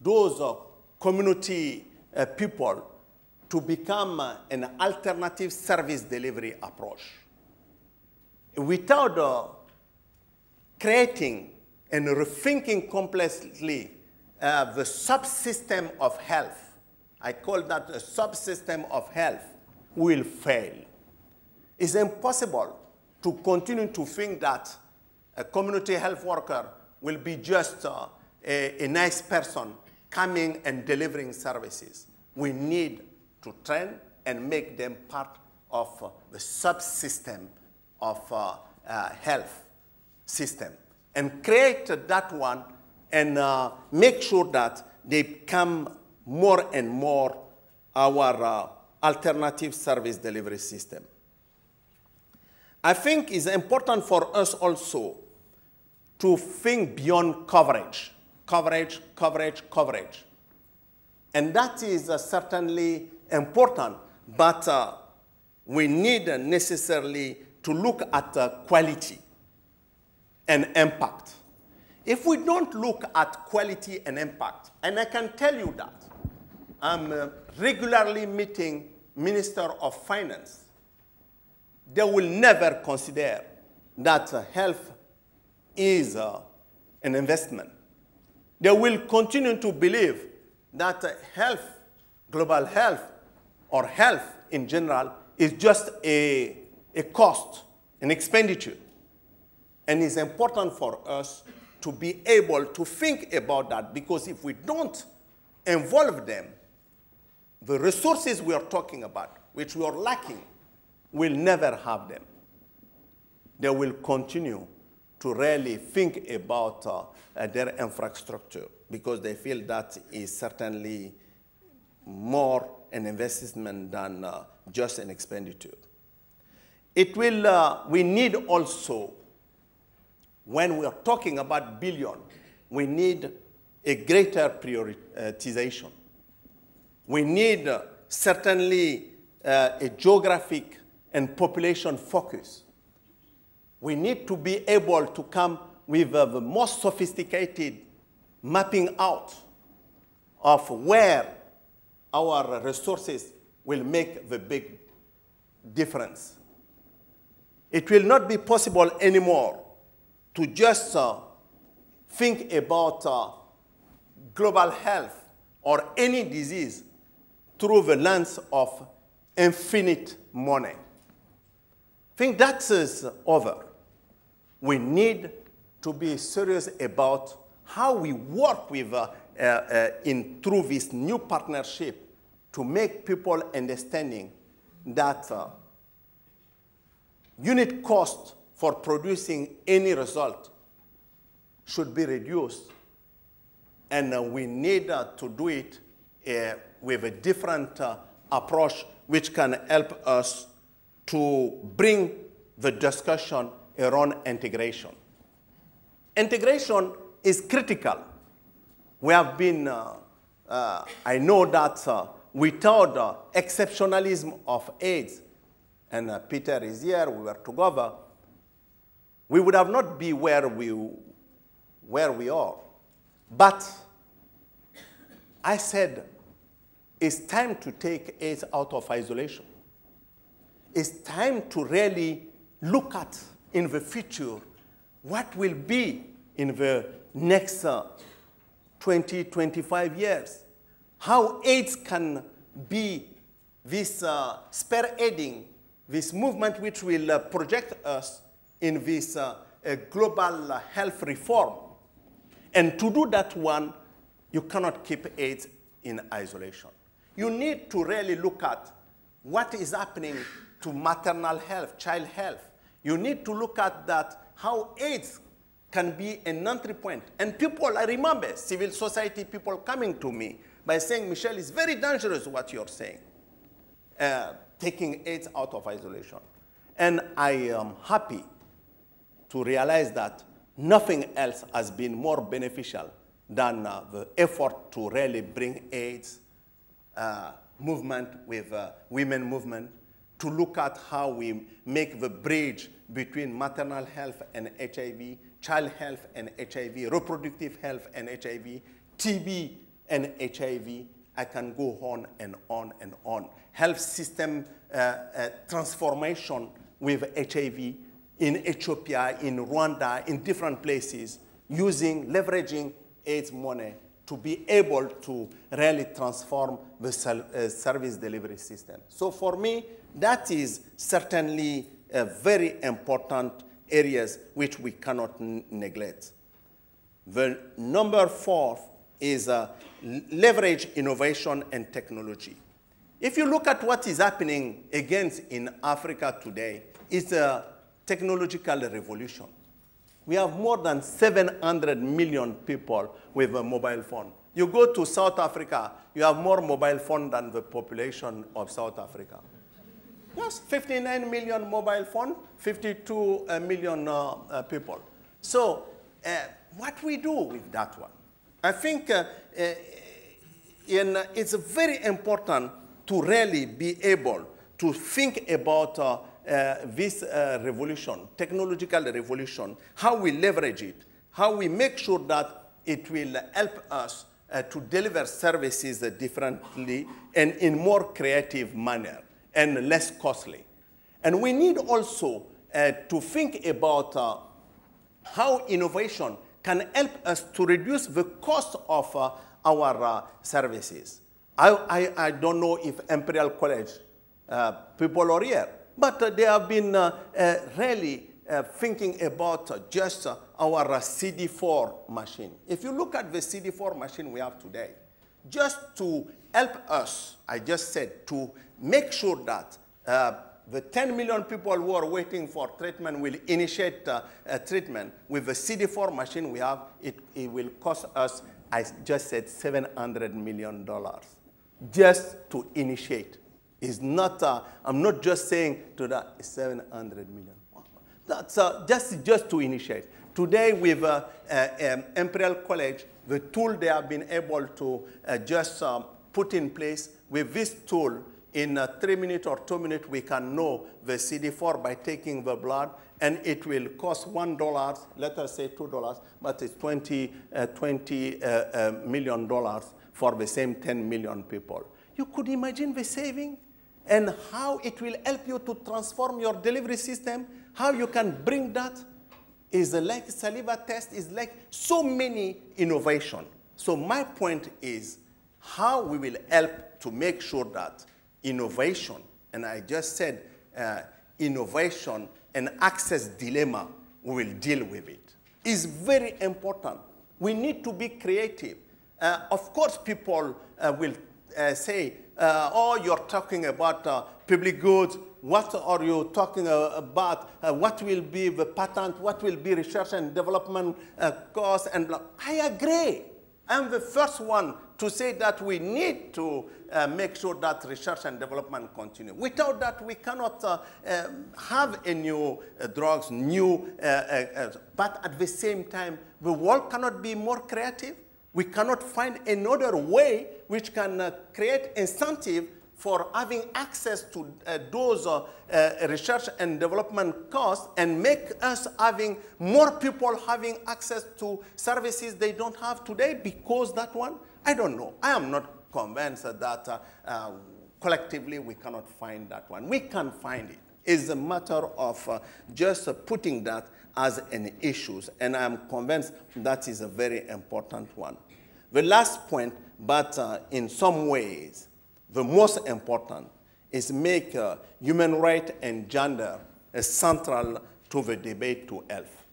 Speaker 3: those community people to become an alternative service delivery approach. Without creating and rethinking completely the subsystem of health, I call that a subsystem of health, will fail. It's impossible to continue to think that a community health worker will be just a nice person coming and delivering services. We need to train and make them part of the subsystem of health system and create that one and make sure that they become more and more our alternative service delivery system. I think it's important for us also to think beyond coverage. Coverage, coverage, coverage. And that is certainly important, but we need necessarily to look at quality and impact. If we don't look at quality and impact, and I can tell you that, I'm regularly meeting Minister of Finance. They will never consider that health is an investment. They will continue to believe that health, global health, or health in general, is just a cost, an expenditure. And it's important for us to be able to think about that, because if we don't involve them the resources we are talking about, which we are lacking, will never have them. They will continue to really think about their infrastructure because they feel that is certainly more an investment than just an expenditure. It will, we need also, when we are talking about billion, we need a greater prioritization. We need certainly a geographic and population focus. We need to be able to come with the most sophisticated mapping out of where our resources will make the big difference. It will not be possible anymore to just think about global health or any disease through the lens of infinite money. I think that is over. We need to be serious about how we work with through this new partnership to make people understanding that unit cost for producing any result should be reduced. And we need to do it with a different approach which can help us to bring the discussion around integration. Integration is critical. We have been, I know that without exceptionalism of AIDS, and Peter is here, we were together, we would have not been where we are. But I said, it's time to take AIDS out of isolation. It's time to really look at, in the future, what will be in the next 20, 25 years. How AIDS can be this spearheading, this movement which will project us in this global health reform. And to do that one, you cannot keep AIDS in isolation. You need to really look at what is happening to maternal health, child health. You need to look at that, how AIDS can be an entry point. And people, I remember civil society people coming to me by saying, Michel, it's very dangerous what you're saying, taking AIDS out of isolation. And I am happy to realize that nothing else has been more beneficial than the effort to really bring AIDS movement with women movement, to look at how we make the bridge between maternal health and HIV, child health and HIV, reproductive health and HIV, TB and HIV. I can go on and on and on. Health system transformation with HIV in Ethiopia, in Rwanda, in different places, leveraging AIDS money to be able to really transform the service delivery system. So for me, that is certainly a very important areas which we cannot neglect. The number 4 is leverage innovation and technology. If you look at what is happening against in Africa today, it's a technological revolution. We have more than 700 million people with a mobile phone. You go to South Africa, you have more mobile phone than the population of South Africa. Yes, 59 million mobile phone, 52 million people. So what we do with that one? I think it's very important to really be able to think about this revolution, technological revolution, how we leverage it, how we make sure that it will help us to deliver services differently and in more creative manner and less costly. And we need also to think about how innovation can help us to reduce the cost of our services. I don't know if Imperial College people are here, but they have been really thinking about just our CD4 machine. If you look at the CD4 machine we have today, just to help us, I just said, to make sure that the 10 million people who are waiting for treatment will initiate treatment. With the CD4 machine we have, it will cost us, I just said, $700 million just to initiate. It's not, I'm not just saying to that, it's 700 million. That's just to initiate. Today with Imperial College, the tool they have been able to just put in place, with this tool, in 3 minutes or 2 minutes, we can know the CD4 by taking the blood, and it will cost $1, let us say $2, but it's $20 million for the same 10 million people. You could imagine the saving and how it will help you to transform your delivery system, how you can bring that. Is like saliva test, is like so many innovation. So my point is how we will help to make sure that innovation, and I just said innovation and access dilemma, we will deal with it. It's very important. We need to be creative. Of course, people will say, oh, you're talking about public goods. What are you talking about? What will be the patent? What will be research and development costs? And I agree. I'm the first one to say that we need to make sure that research and development continue. Without that, we cannot have a new drugs, but at the same time, the world cannot be more creative. We cannot find another way which can create incentive for having access to those research and development costs and make us having more people having access to services they don't have today, because that one, I don't know. I am not convinced that collectively we cannot find that one. We can find it. It's a matter of just putting that as an issue, and I'm convinced that is a very important one. The last point, but in some ways, the most important, is make human rights and gender central to the debate to health.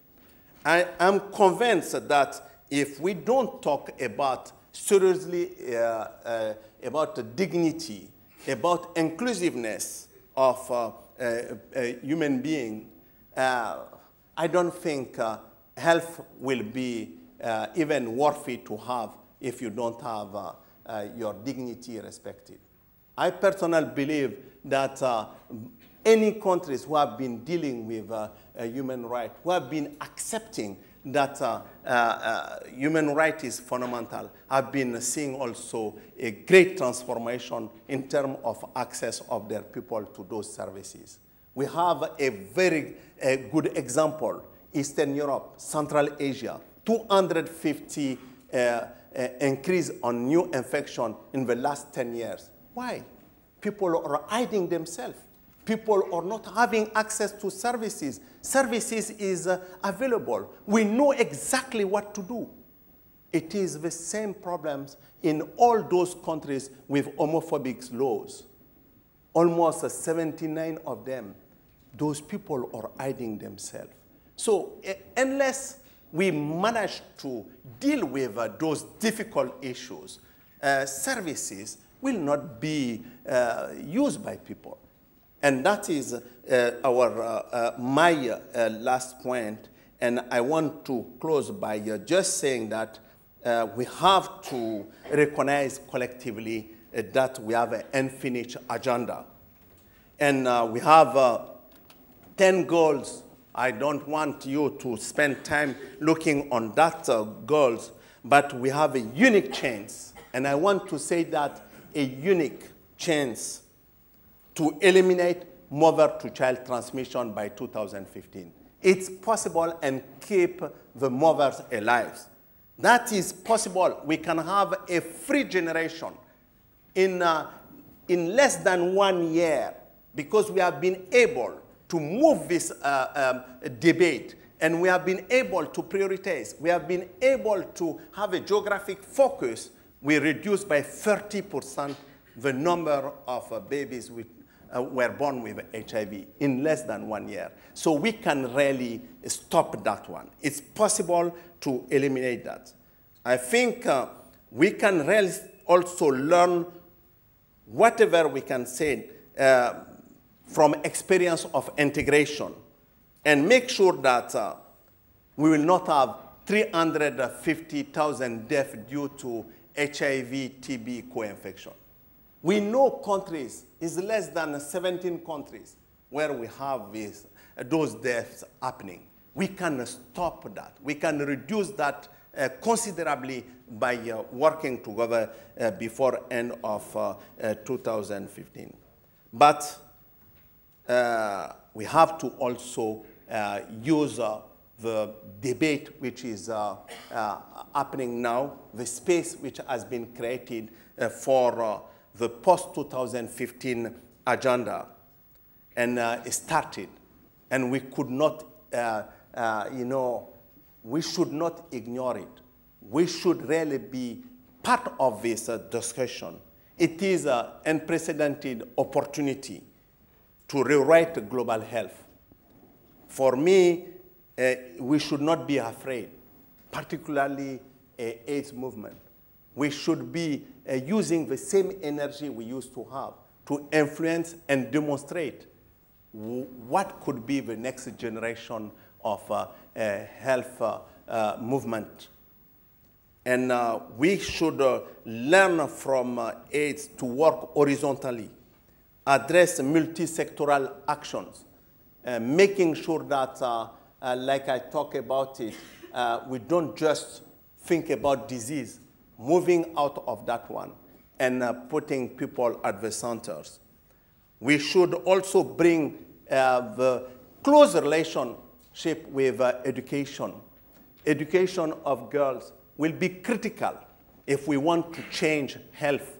Speaker 3: I am convinced that if we don't talk about seriously about the dignity, about inclusiveness of human being, I don't think health will be even worthy to have if you don't have your dignity respected. I personally believe that any countries who have been dealing with human rights, who have been accepting that human rights is fundamental, have been seeing also a great transformation in terms of access of their people to those services. We have a very good example, Eastern Europe, Central Asia, 250 increase on new infection in the last 10 years. Why? People are hiding themselves. People are not having access to services. Services is available. We know exactly what to do. It is the same problems in all those countries with homophobic laws. Almost 79 of them, those people are hiding themselves. So unless we manage to deal with those difficult issues, services will not be used by people. And that is my last point. And I want to close by just saying that we have to recognize collectively that we have an unfinished agenda. And we have 10 goals. I don't want you to spend time looking on that goals, but we have a unique chance. And I want to say that a unique chance to eliminate mother-to-child transmission by 2015. It's possible and keep the mothers alive. That is possible. We can have a free generation in less than 1 year, because we have been able to move this debate, and we have been able to prioritize. We have been able to have a geographic focus. We reduced by 30% the number of babies were born with HIV in less than 1 year. So we can really stop that one. It's possible to eliminate that. I think we can really also learn whatever we can say from experience of integration and make sure that we will not have 350,000 deaths due to HIV, TB co-infection. We know countries, it's less than 17 countries where we have those deaths happening. We can stop that. We can reduce that considerably by working together before end of 2015. But we have to also use the debate which is happening now, the space which has been created for the post-2015 agenda, and started. And we could not, we should not ignore it. We should really be part of this discussion. It is an unprecedented opportunity to rewrite global health. For me, we should not be afraid, particularly AIDS movement. We should be using the same energy we used to have to influence and demonstrate what could be the next generation of health movement. And we should learn from AIDS to work horizontally, address multi-sectoral actions, making sure that, like I talk about it, we don't just think about disease, moving out of that one and putting people at the centers. We should also bring the close relationship with education. Education of girls will be critical if we want to change health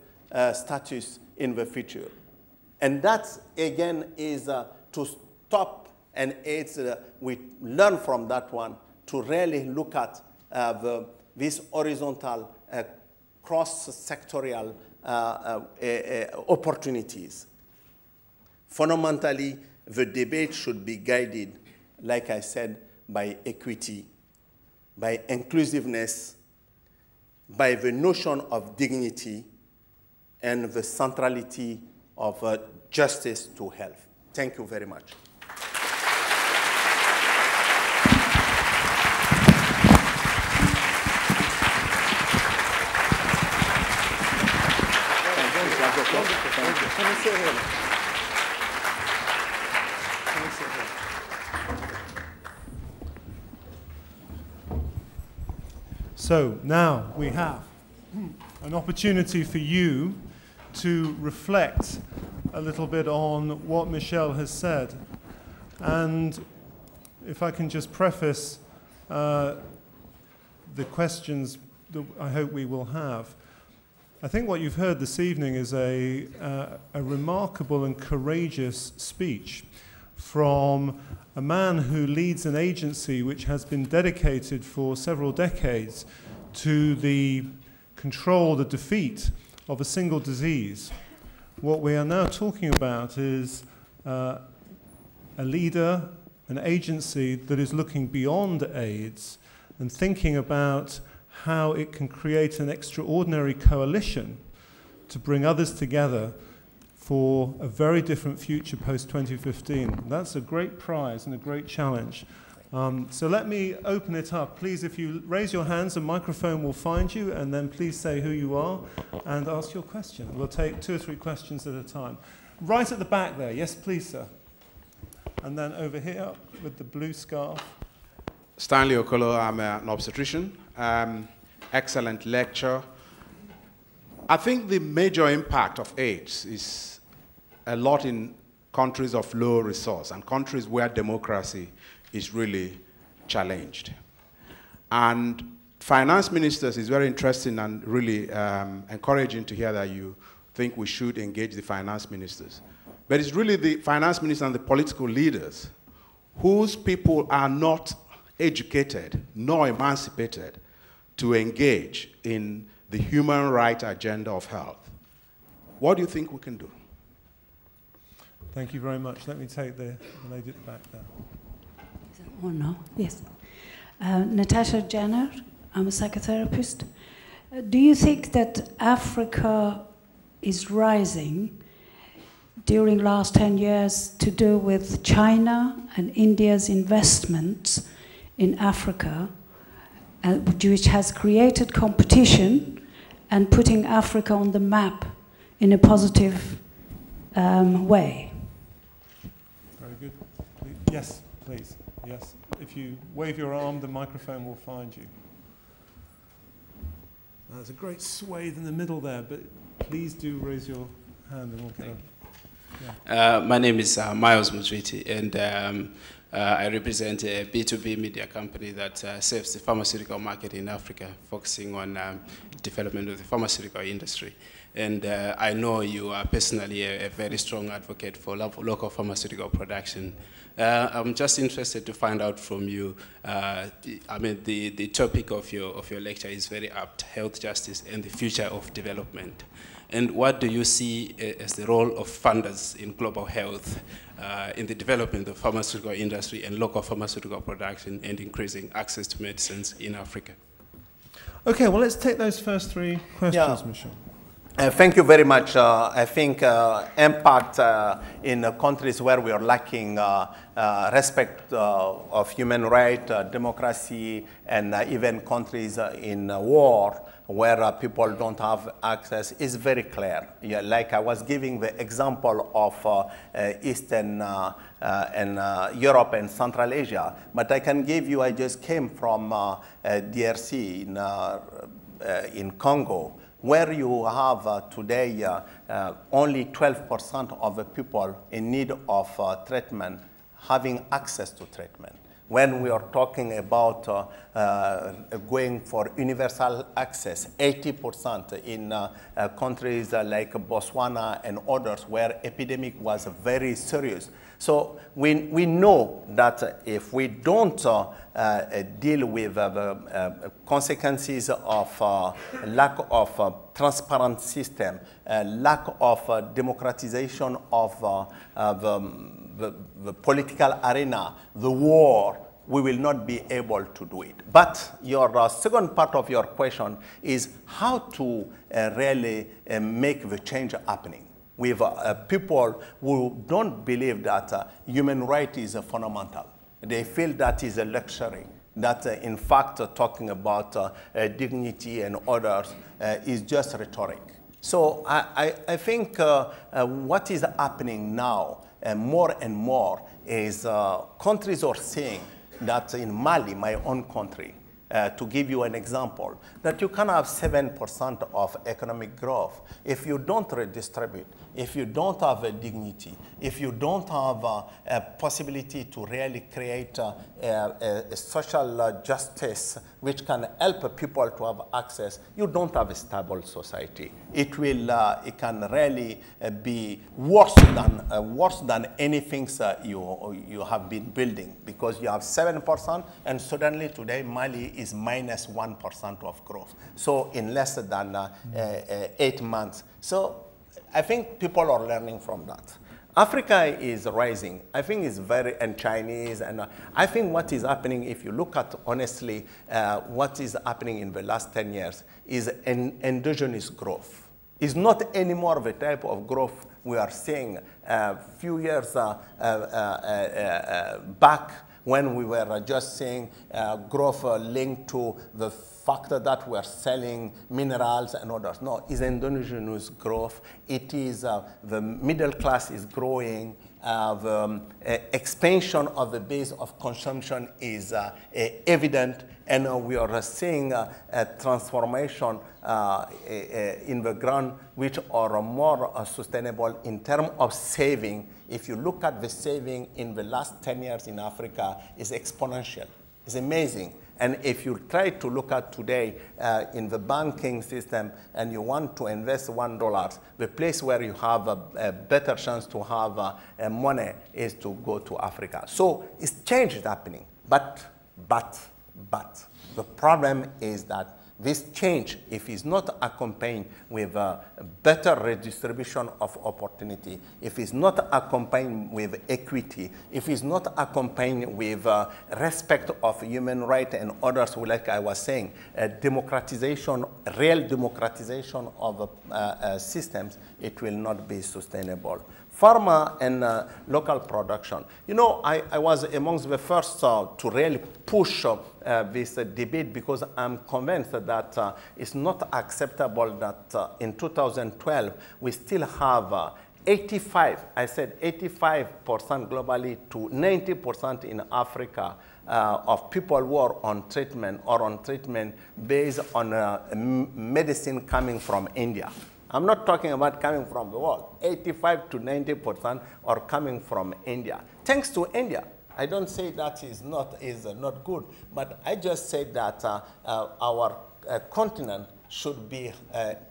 Speaker 3: status in the future. And that, again, is to stop and AIDS. We learn from that one to really look at these horizontal cross-sectorial opportunities. Fundamentally, the debate should be guided, like I said, by equity, by inclusiveness, by the notion of dignity, and the centrality of justice to health. Thank you very much.
Speaker 2: So now we have an opportunity for you to reflect a little bit on what Michel has said. And if I can just preface the questions that I hope we will have. I think what you've heard this evening is a remarkable and courageous speech from a man who leads an agency which has been dedicated for several decades to the control, the defeat of a single disease. What we are now talking about is a leader, an agency that is looking beyond AIDS and thinking about how it can create an extraordinary coalition to bring others together for a very different future post-2015. That's a great prize and a great challenge. So let me open it up. Please, if you raise your hands, a microphone will find you, and then please say who you are and ask your question. We'll take 2 or 3 questions at a time. Right at the back there. Yes, please, sir. And then over here with the blue scarf.
Speaker 4: Stanley Okolo, I'm an obstetrician. Excellent lecture. I think the major impact of AIDS is a lot in countries of low resource and countries where democracy is really challenged. And finance ministers is very interesting and really encouraging to hear that you think we should engage the finance ministers. But it's really the finance ministers and the political leaders whose people are not educated nor emancipated to engage in the human rights agenda of health. What do you think we can do?
Speaker 2: Thank you very much. Let me take the lady at the back there.
Speaker 5: Oh, no. Yes. Natasha Jenner. I'm a psychotherapist. Do you think that Africa is rising during last 10 years to do with China and India's investments in Africa, which has created competition and putting Africa on the map in a positive way?
Speaker 2: Very good. Yes, please. Yes. If you wave your arm, the microphone will find you. There's a great swathe in the middle there, but please do raise your hand and we'll get it.
Speaker 6: Yeah. My name is Miles Mujwiti, and I represent a B2B media company that serves the pharmaceutical market in Africa, focusing on development of the pharmaceutical industry. And I know you are personally a very strong advocate for local pharmaceutical production. I'm just interested to find out from you, I mean, the topic of your lecture is very apt, health justice and the future of development. And what do you see as the role of funders in global health in the development of the pharmaceutical industry and local pharmaceutical production and increasing access to medicines in Africa?
Speaker 2: Okay, well, let's take those first three questions, Michel.
Speaker 3: Thank you very much. I think impact in countries where we are lacking respect of human rights, democracy, and even countries in war where people don't have access is very clear. Yeah, like I was giving the example of Eastern and Europe and Central Asia, but I can give you, I just came from DRC in Congo, where you have today only 12% of the people in need of treatment having access to treatment. When we are talking about going for universal access, 80% in countries like Botswana and others where epidemic was very serious. So we know that if we don't deal with the consequences of lack of transparent system, lack of democratization of the political arena, the war, we will not be able to do it. But your second part of your question is how to really make the change happening with people who don't believe that human right is fundamental. They feel that is a luxury, that in fact talking about dignity and others is just rhetoric. So I think what is happening now more and more is countries are saying that in Mali, my own country, to give you an example, that you can have 7% of economic growth if you don't redistribute, if you don't have a dignity, if you don't have a possibility to really create a social justice which can help people to have access, you don't have a stable society. It can really be worse than anything you have been building, because you have 7% and suddenly today Mali is minus 1% of growth. So in less than 8 months. So I think people are learning from that. Africa is rising. I think it's very, and Chinese, and I think what is happening, if you look at honestly what is happening in the last 10 years, is an endogenous growth. It's not anymore the type of growth we are seeing a few years back, when we were just seeing growth linked to the fact that we are selling minerals and others. No, it's endogenous growth. It is the middle class is growing. The expansion of the base of consumption is evident, and we are seeing a transformation in the ground which are more sustainable in terms of saving. If you look at the saving in the last 10 years in Africa, is exponential. It's amazing. And if you try to look at today in the banking system and you want to invest $1, the place where you have a better chance to have money is to go to Africa. So it's change is happening. But the problem is that This change, if it's not accompanied with a better redistribution of opportunity, if it's not accompanied with equity, if it's not accompanied with respect of human rights and others, like I was saying, democratization, real democratization of systems, it will not be sustainable. Pharma and local production. You know, I was amongst the first to really push this debate because I'm convinced that it's not acceptable that in 2012 we still have 85, I said 85% globally to 90% in Africa of people who are on treatment or on treatment based on medicine coming from India. I'm not talking about coming from the world. 85 to 90% are coming from India. Thanks to India. I don't say that is not good, but I just say that our continent should be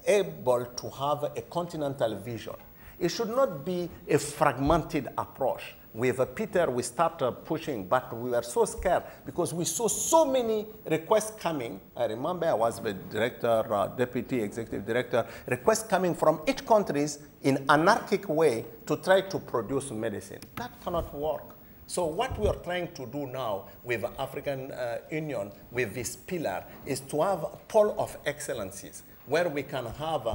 Speaker 3: able to have a continental vision. It should not be a fragmented approach. With Peter, we started pushing, but we were so scared because we saw so many requests coming. I remember I was the director, deputy executive director, requests coming from each country in anarchic way to try to produce medicine. That cannot work. So what we are trying to do now with the African Union, with this pillar, is to have a pole of excellencies where we can have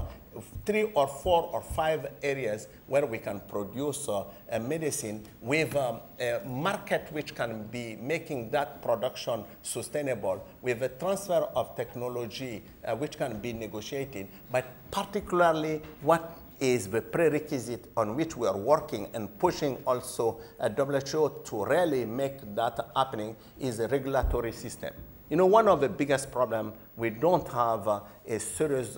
Speaker 3: 3 or 4 or 5 areas where we can produce a medicine with a market which can be making that production sustainable, with a transfer of technology which can be negotiated, but particularly what is the prerequisite on which we are working and pushing also a WHO to really make that happening is a regulatory system. You know, one of the biggest problems, we don't have a serious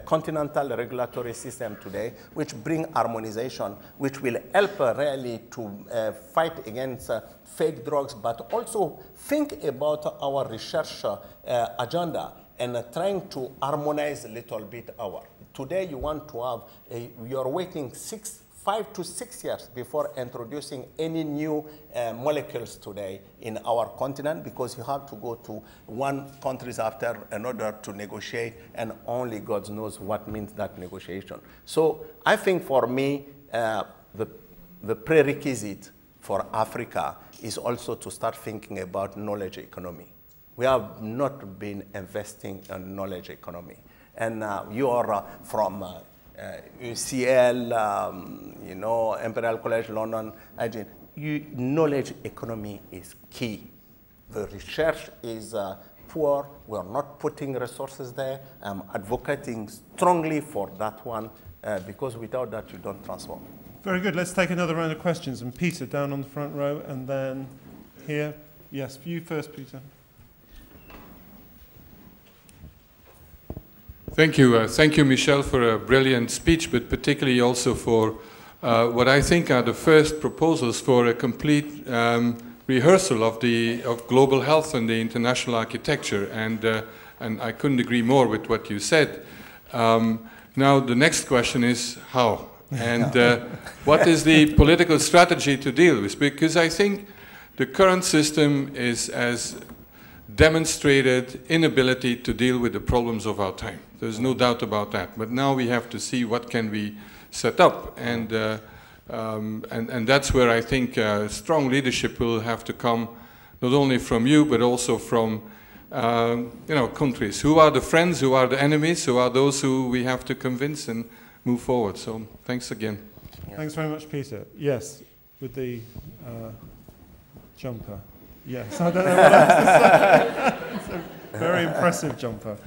Speaker 3: continental regulatory system today which bring harmonization, which will help really to fight against fake drugs, but also think about our research agenda and trying to harmonize a little bit our. Today you want to have, you're waiting 5 to 6 years before introducing any new molecules today in our continent because you have to go to one country after another to negotiate, and only God knows what means that negotiation. So I think for me, the prerequisite for Africa is also to start thinking about knowledge economy. We have not been investing in knowledge economy. And you are from UCL, you know, Imperial College London, knowledge economy is key. The research is poor. We are not putting resources there. I'm advocating strongly for that one because without that you don't transform.
Speaker 2: Very good. Let's take another round of questions. And Peter down on the front row, and then here. Yes, you first, Peter.
Speaker 7: Thank you, Michel, for a brilliant speech, but particularly also for what I think are the first proposals for a complete rehearsal of global health and the international architecture, and I couldn't agree more with what you said. Now the next question is how, and what is the political strategy to deal with? Because I think the current system is as demonstrated inability to deal with the problems of our time. There's no doubt about that. But now we have to see what can we set up, and that's where I think strong leadership will have to come, not only from you but also from countries. Who are the friends? Who are the enemies? Who are those who we have to convince and move forward? So thanks again.
Speaker 2: Thanks very much, Peter. Yes, with the jumper. Yes, I don't know what else to say. It's a very impressive jumper.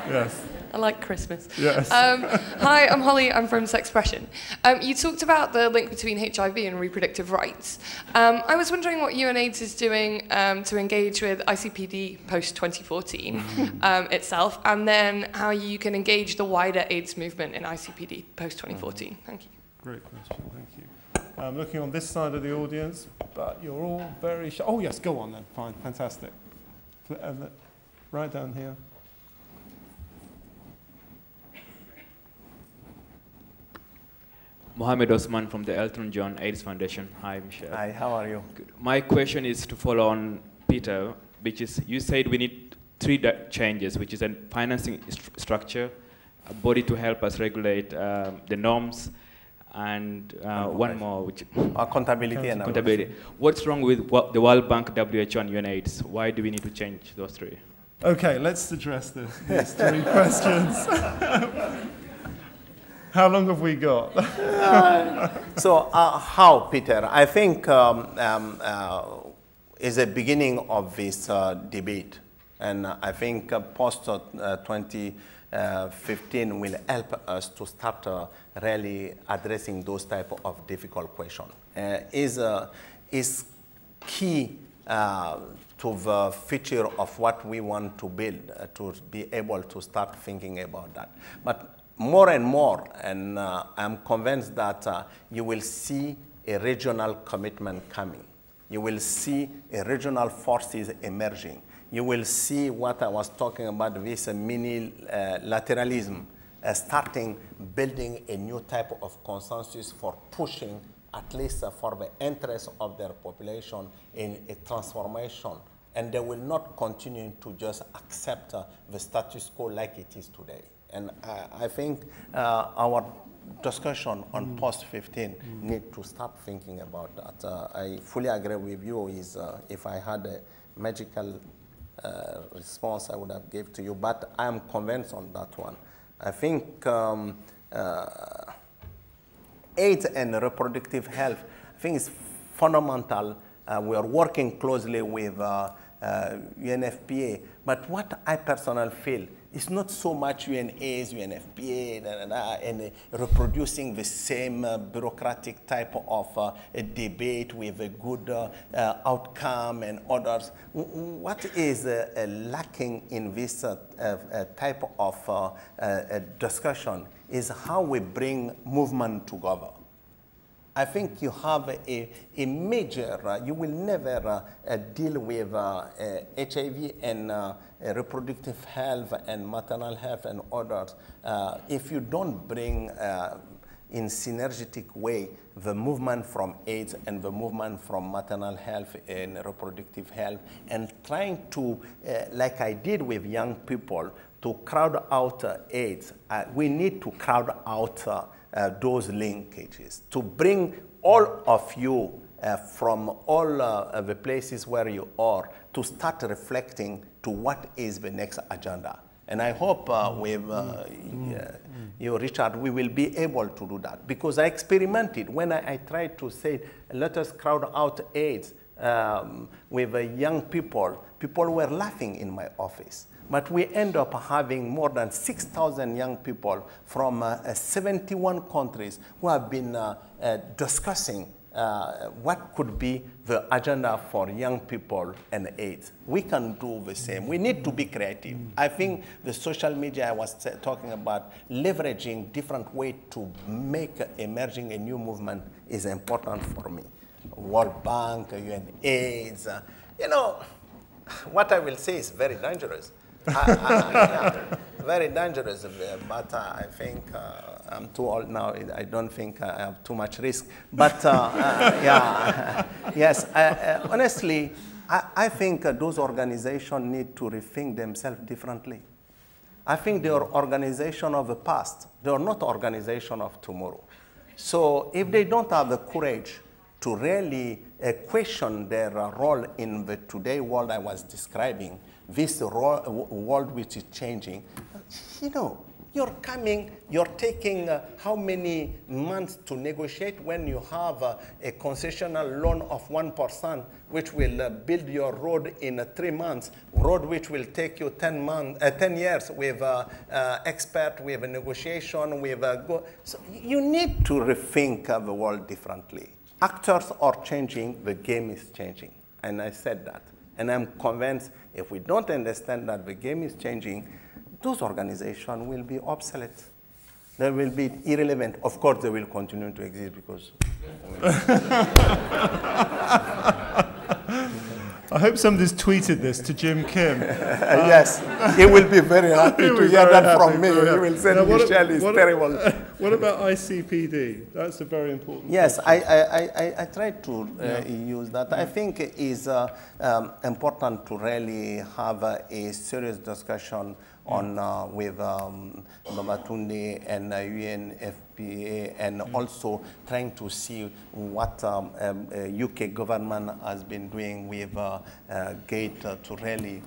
Speaker 2: Yes.
Speaker 8: I like Christmas.
Speaker 2: Yes.
Speaker 8: Hi, I'm Holly. I'm from Sexpression. You talked about the link between HIV and reproductive rights. I was wondering what UNAIDS is doing to engage with ICPD post-2014 itself, and then how you can engage the wider AIDS movement in ICPD post-2014. Thank you.
Speaker 2: Great question. Thank you. I'm looking on this side of the audience, but you're all very shy. Oh, yes, go on then. Fine, fantastic. Right down here.
Speaker 9: Mohammed Osman from the Elton John AIDS Foundation. Hi, Michel.
Speaker 3: Hi, how are you?
Speaker 9: Good. My question is to follow on Peter, which is you said we need three changes, which is a financing structure, a body to help us regulate the norms, and one more, which
Speaker 3: accountability and
Speaker 9: accountability. What's wrong with the World Bank, WHO, and UNAIDS? Why do we need to change those three?
Speaker 2: Okay, let's address these three questions. How long have we got?
Speaker 3: How, Peter? I think is the beginning of this debate. And I think post-2015 will help us to start really addressing those type of difficult questions. Is key to the future of what we want to build, to be able to start thinking about that. But more and more, and I'm convinced that you will see a regional commitment coming. You will see a regional forces emerging. You will see what I was talking about, this mini-lateralism, starting building a new type of consensus for pushing, at least for the interest of their population, in a transformation. And they will not continue to just accept the status quo like it is today. And I think our discussion on post-15 need to start thinking about that. I fully agree with you. If I had a magical response, I would have given to you, but I am convinced on that one. I think AIDS and reproductive health, I think is fundamental. We are working closely with UNFPA, but what I personally feel is not so much UNAIDS, UNFPA, and reproducing the same bureaucratic type of debate with a good outcome and others. What is lacking in this type of discussion is how we bring movement together. I think you have a major, you will never deal with HIV and reproductive health and maternal health and others if you don't bring in synergetic way the movement from AIDS and the movement from maternal health and reproductive health, and trying to, like I did with young people, to crowd out AIDS. We need to crowd out those linkages, to bring all of you from all the places where you are to start reflecting to what is the next agenda. And I hope with you, Richard, we will be able to do that. Because I experimented when I tried to say, let us crowd out AIDS with young people. People were laughing in my office. But we end up having more than 6,000 young people from 71 countries who have been discussing what could be the agenda for young people and AIDS. We can do the same. We need to be creative. I think the social media I was talking about, leveraging different ways to make emerging a new movement is important for me. World Bank, UNAIDS, you know, what I will say is very dangerous. Very dangerous, but I think I'm too old now. I don't think I have too much risk. But yeah, yes, honestly, I think those organizations need to rethink themselves differently. I think they are organizations of the past. They are not organizations of tomorrow. So if they don't have the courage to really question their role in the today world I was describing, this world which is changing, you know, you're taking how many months to negotiate when you have a concessional loan of 1%, which will build your road in 3 months, road which will take you 10 years with expert, with a negotiation, with a so you need to rethink the world differently. Actors are changing, the game is changing, and I said that. And I'm convinced if we don't understand that the game is changing, those organizations will be obsolete. They will be irrelevant. Of course, they will continue to exist because...
Speaker 2: I hope somebody's tweeted this to Jim Kim.
Speaker 3: Yes, he will be very happy to hear that from me. He will say Michel is terrible.
Speaker 2: What about ICPD? That's a very important
Speaker 3: Yes,
Speaker 2: question.
Speaker 3: I tried to use that. I think it is important to really have a serious discussion on with Babatunde and UNFPA, and also trying to see what UK government has been doing with GATE to really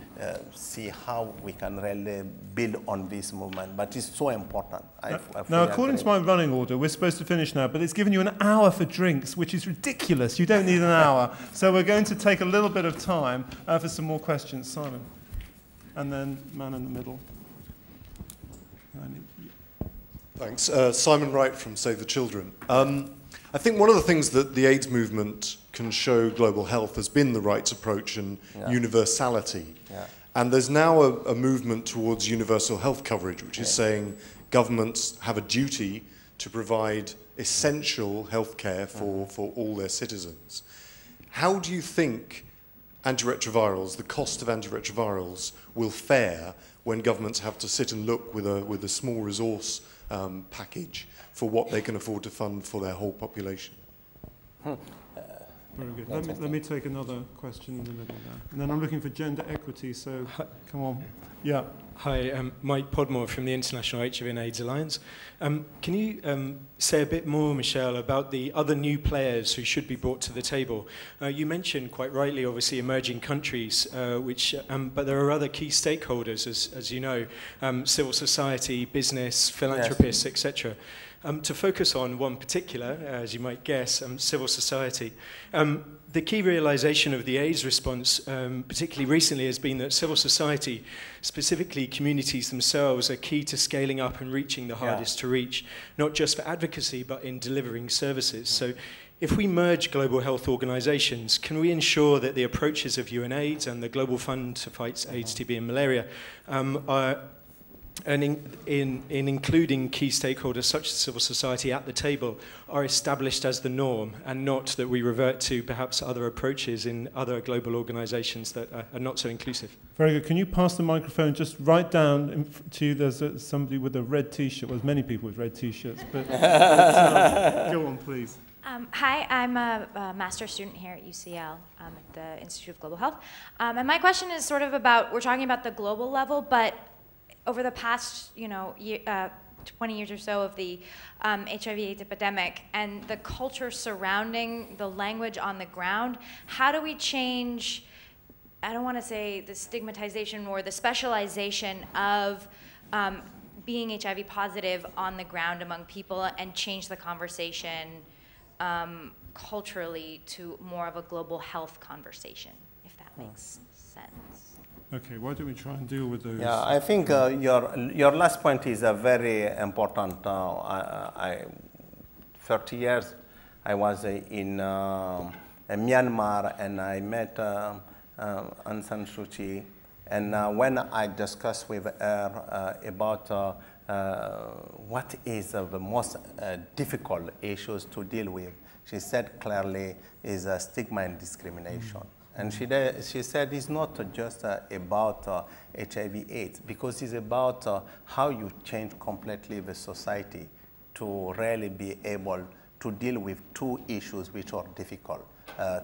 Speaker 3: see how we can really build on this movement. But it's so important.
Speaker 2: Now, according to my running order, we're supposed to finish now, but it's given you an hour for drinks, which is ridiculous. You don't need an hour. So we're going to take a little bit of time for some more questions. Simon. And then man in the middle.
Speaker 10: Thanks. Simon Wright from Save the Children. I think one of the things that the AIDS movement can show global health has been the rights approach and universality.
Speaker 3: Yeah.
Speaker 10: And there's now a movement towards universal health coverage, which is saying governments have a duty to provide essential health care for all their citizens. How do you think antiretrovirals, the cost of antiretrovirals, will fare when governments have to sit and look with a small resource package for what they can afford to fund for their whole population?
Speaker 2: Very good. Let me take another question in the middle there. And then I'm looking for gender equity, so come on. Yeah.
Speaker 11: Hi, I'm Mike Podmore from the International HIV and AIDS Alliance. Can you say a bit more, Michel, about the other new players who should be brought to the table? You mentioned quite rightly, obviously, emerging countries, but there are other key stakeholders, as you know, civil society, business, philanthropists, etc. To focus on one particular, as you might guess, civil society. The key realization of the AIDS response, particularly recently, has been that civil society, specifically communities themselves, are key to scaling up and reaching the hardest to reach, not just for advocacy, but in delivering services. So if we merge global health organizations, can we ensure that the approaches of UNAIDS and the Global Fund to fight AIDS, TB, and malaria and in including key stakeholders such as civil society at the table are established as the norm, and not that we revert to perhaps other approaches in other global organizations that are not so inclusive?
Speaker 2: Very good. Can you pass the microphone just right down to you? There's somebody with a red T-shirt. Well, there's many people with red T-shirts, but go on, please.
Speaker 12: Hi, I'm a master's student here at UCL at the Institute of Global Health. And my question is sort of about, we're talking about the global level, but over the past, 20 years or so of the HIV/AIDS epidemic and the culture surrounding the language on the ground, how do we change, I don't want to say the stigmatization or the specialization of being HIV positive on the ground among people, and change the conversation culturally to more of a global health conversation, if that makes sense?
Speaker 2: Okay, why don't we try and deal with those?
Speaker 3: Yeah, I think your last point is a very important. 30 years I was in Myanmar, and I met Aung San Suu Kyi, and when I discussed with her about what is the most difficult issues to deal with, she said clearly is stigma and discrimination. And she said it's not just about HIV/AIDS, because it's about how you change completely the society to really be able to deal with two issues which are difficult,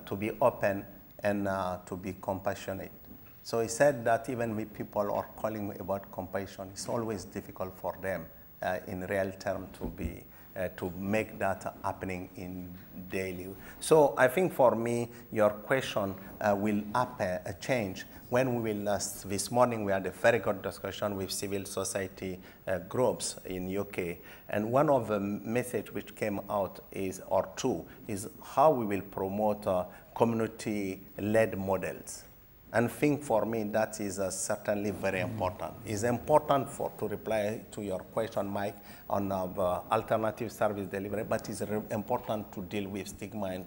Speaker 3: to be open and to be compassionate. So he said that even when people are calling about compassion, it's always difficult for them in real terms to make that happening in daily. So I think for me, your question will change when we will, this morning we had a very good discussion with civil society groups in UK. And one of the message which came out is how we will promote community-led models. And I think for me that is certainly very important. It's important to reply to your question, Mike, on alternative service delivery, but it's important to deal with stigma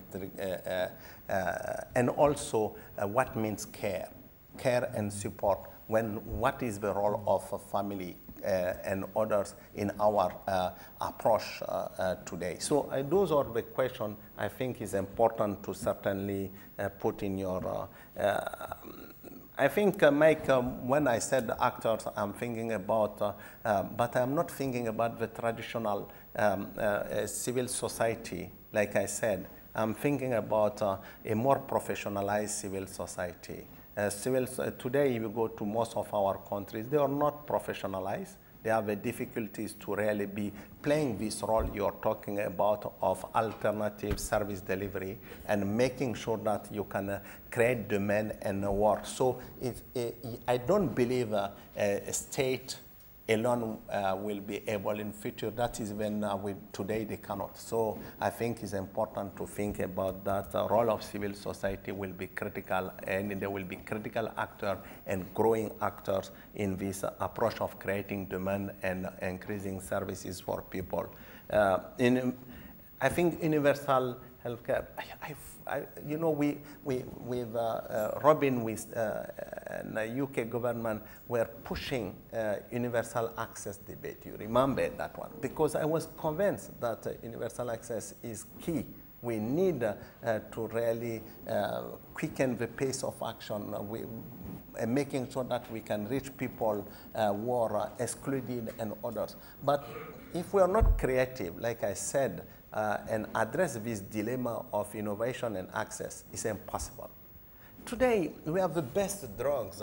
Speaker 3: and also what means care and support. What is the role of a family and others in our approach today. So those are the questions I think is important to certainly put in your I think, Mike, when I said actors, I'm thinking about, but I'm not thinking about the traditional civil society, like I said. I'm thinking about a more professionalized civil society. Today, if you go to most of our countries, they are not professionalized. They have the difficulties to really be playing this role you're talking about of alternative service delivery and making sure that you can create demand and work. So I don't believe a state alone will be able in future. That is when today they cannot. So I think it's important to think about that role of civil society will be critical, and there will be critical actors and growing actors in this approach of creating demand and increasing services for people. I think universal healthcare, you know, with Robin, and the UK government were pushing universal access debate. You remember that one? Because I was convinced that universal access is key. We need to really quicken the pace of action, making sure that we can reach people who are excluded and others. But if we are not creative, like I said, and address this dilemma of innovation and access, is impossible. Today, we have the best drugs.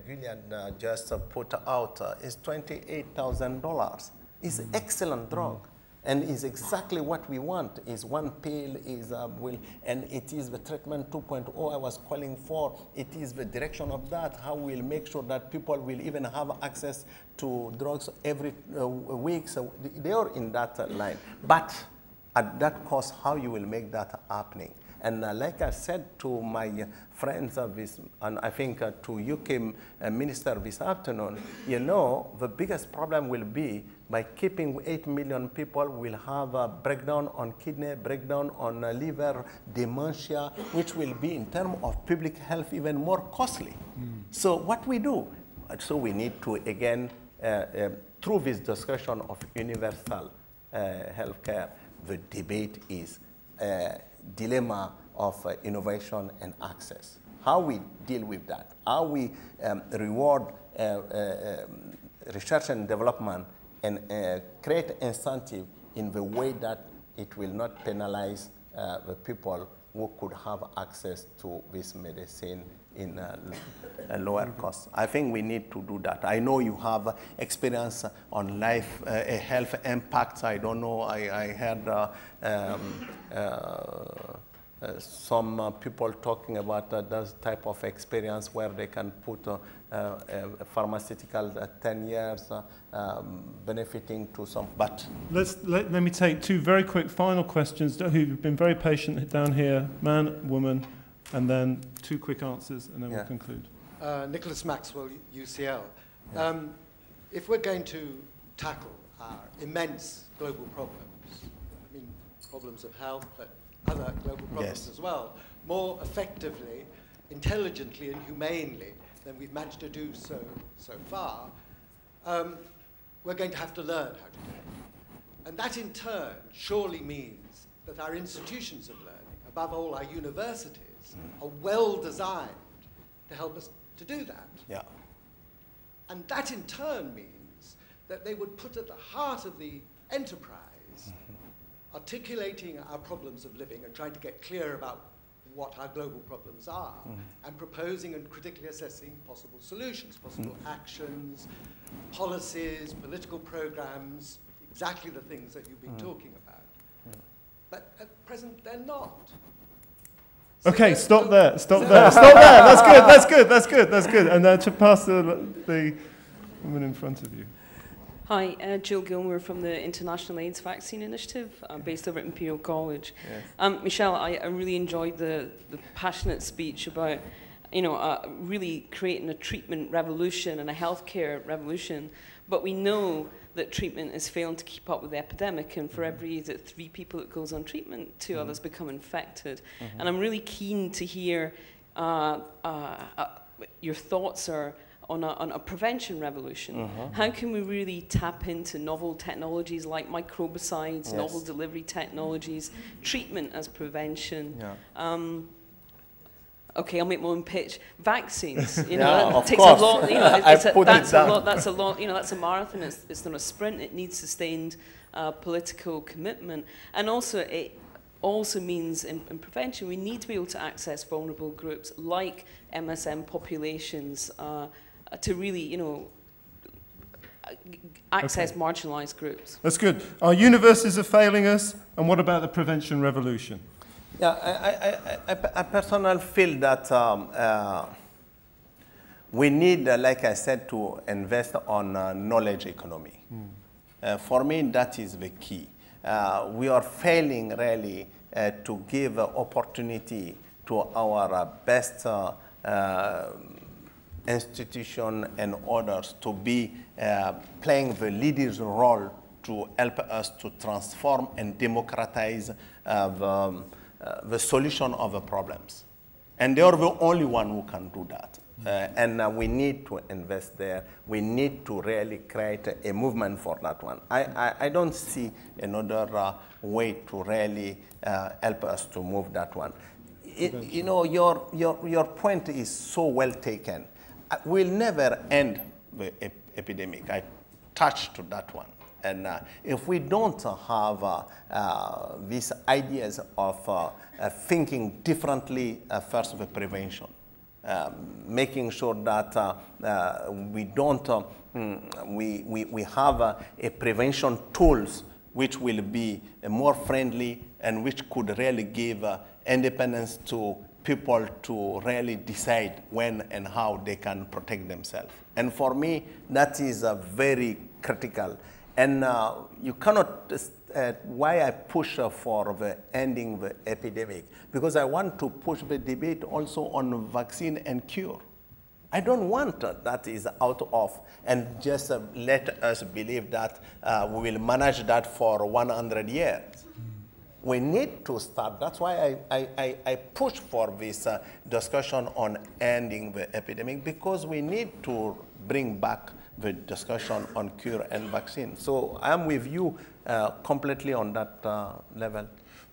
Speaker 3: Gilead just put out is $28,000. It's an excellent drug, and is exactly what we want. Is one pill is and it is the treatment 2.0 I was calling for. It is the direction of that. How we'll make sure that people will even have access to drugs every week. So they are in that line, but at that cost, how you will make that happening? And like I said to my friends of this, and I think to UK minister this afternoon, you know, the biggest problem will be by keeping 8 million people will have a breakdown on kidney, breakdown on liver, dementia, which will be in terms of public health even more costly. So what we do? So we need to, again, through this discussion of universal healthcare, the debate is dilemma of innovation and access. How we deal with that, how we reward research and development and create incentive in the way that it will not penalize the people who could have access to this medicine in a lower cost. I think we need to do that. I know you have experience on life, health impacts. I don't know, I heard some people talking about that type of experience where they can put pharmaceutical 10 years benefiting to some, but...
Speaker 2: Let me take two very quick final questions who've been very patient down here, man, woman, and then two quick answers, and then we'll conclude.
Speaker 13: Nicholas Maxwell, UCL. If we're going to tackle our immense global problems, I mean problems of health, but other global problems as well, more effectively, intelligently and humanely than we've managed to do so far, we're going to have to learn how to do it. And that in turn surely means that our institutions of learning, above all our universities, are well designed to help us to do that.
Speaker 3: Yeah.
Speaker 13: And that in turn means that they would put at the heart of the enterprise articulating our problems of living and trying to get clear about what our global problems are, and proposing and critically assessing possible solutions, possible actions, policies, political programs, exactly the things that you've been talking about. But at present, they're not. So
Speaker 2: okay, stop there. That's good. And then to pass the woman in front of you.
Speaker 14: Hi, Jill Gilmore from the International AIDS Vaccine Initiative, based over at Imperial College. Yes. Michel, I really enjoyed the passionate speech about, you know, really creating a treatment revolution and a healthcare revolution. But we know that treatment is failing to keep up with the epidemic, and for every 3 people that goes on treatment, 2 others become infected. And I'm really keen to hear your thoughts on a prevention revolution. How can we really tap into novel technologies like microbicides, novel delivery technologies, treatment as prevention? Okay, I'll make my own pitch. Vaccines, you know, that takes a lot. You know, that's a lot. You know, that's a marathon. It's not a sprint. It needs sustained political commitment, and also it also means in prevention we need to be able to access vulnerable groups like MSM populations to really, you know, access marginalized groups.
Speaker 2: That's good. Our universities are failing us, and what about the prevention revolution?
Speaker 3: Yeah, I personally feel that we need, like I said, to invest on knowledge economy. For me, that is the key. We are failing really to give opportunity to our best institution and others to be playing the leader's role to help us to transform and democratize the solution of the problems. And they are the only one who can do that. And we need to invest there. We need to really create a movement for that one. I don't see another way to really help us to move that one. You know, your point is so well taken. We'll never end the epidemic. I touched to that one. And if we don't have these ideas of thinking differently, first with prevention, making sure that we don't, we have a prevention tools which will be more friendly and which could really give independence to people to really decide when and how they can protect themselves. And for me, that is very critical. And you cannot, why I push for the ending the epidemic, because I want to push the debate also on vaccine and cure. I don't want that is out of, and just let us believe that we will manage that for 100 years. We need to start. That's why I push for this discussion on ending the epidemic, because we need to bring back the discussion on cure and vaccine. So I am with you completely on that level.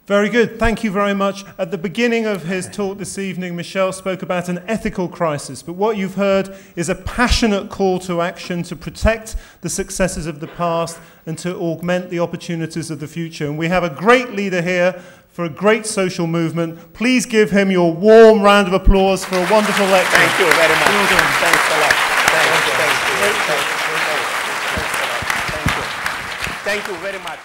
Speaker 2: Very good. Thank you very much. At the beginning of his talk this evening, Michel spoke about an ethical crisis, but what you've heard is a passionate call to action to protect the successes of the past and to augment the opportunities of the future. And we have a great leader here for a great social movement. Please give him your warm round of applause for a wonderful lecture.
Speaker 3: Thank you very much.
Speaker 2: Well done.
Speaker 3: Thanks a lot. Thank you very much.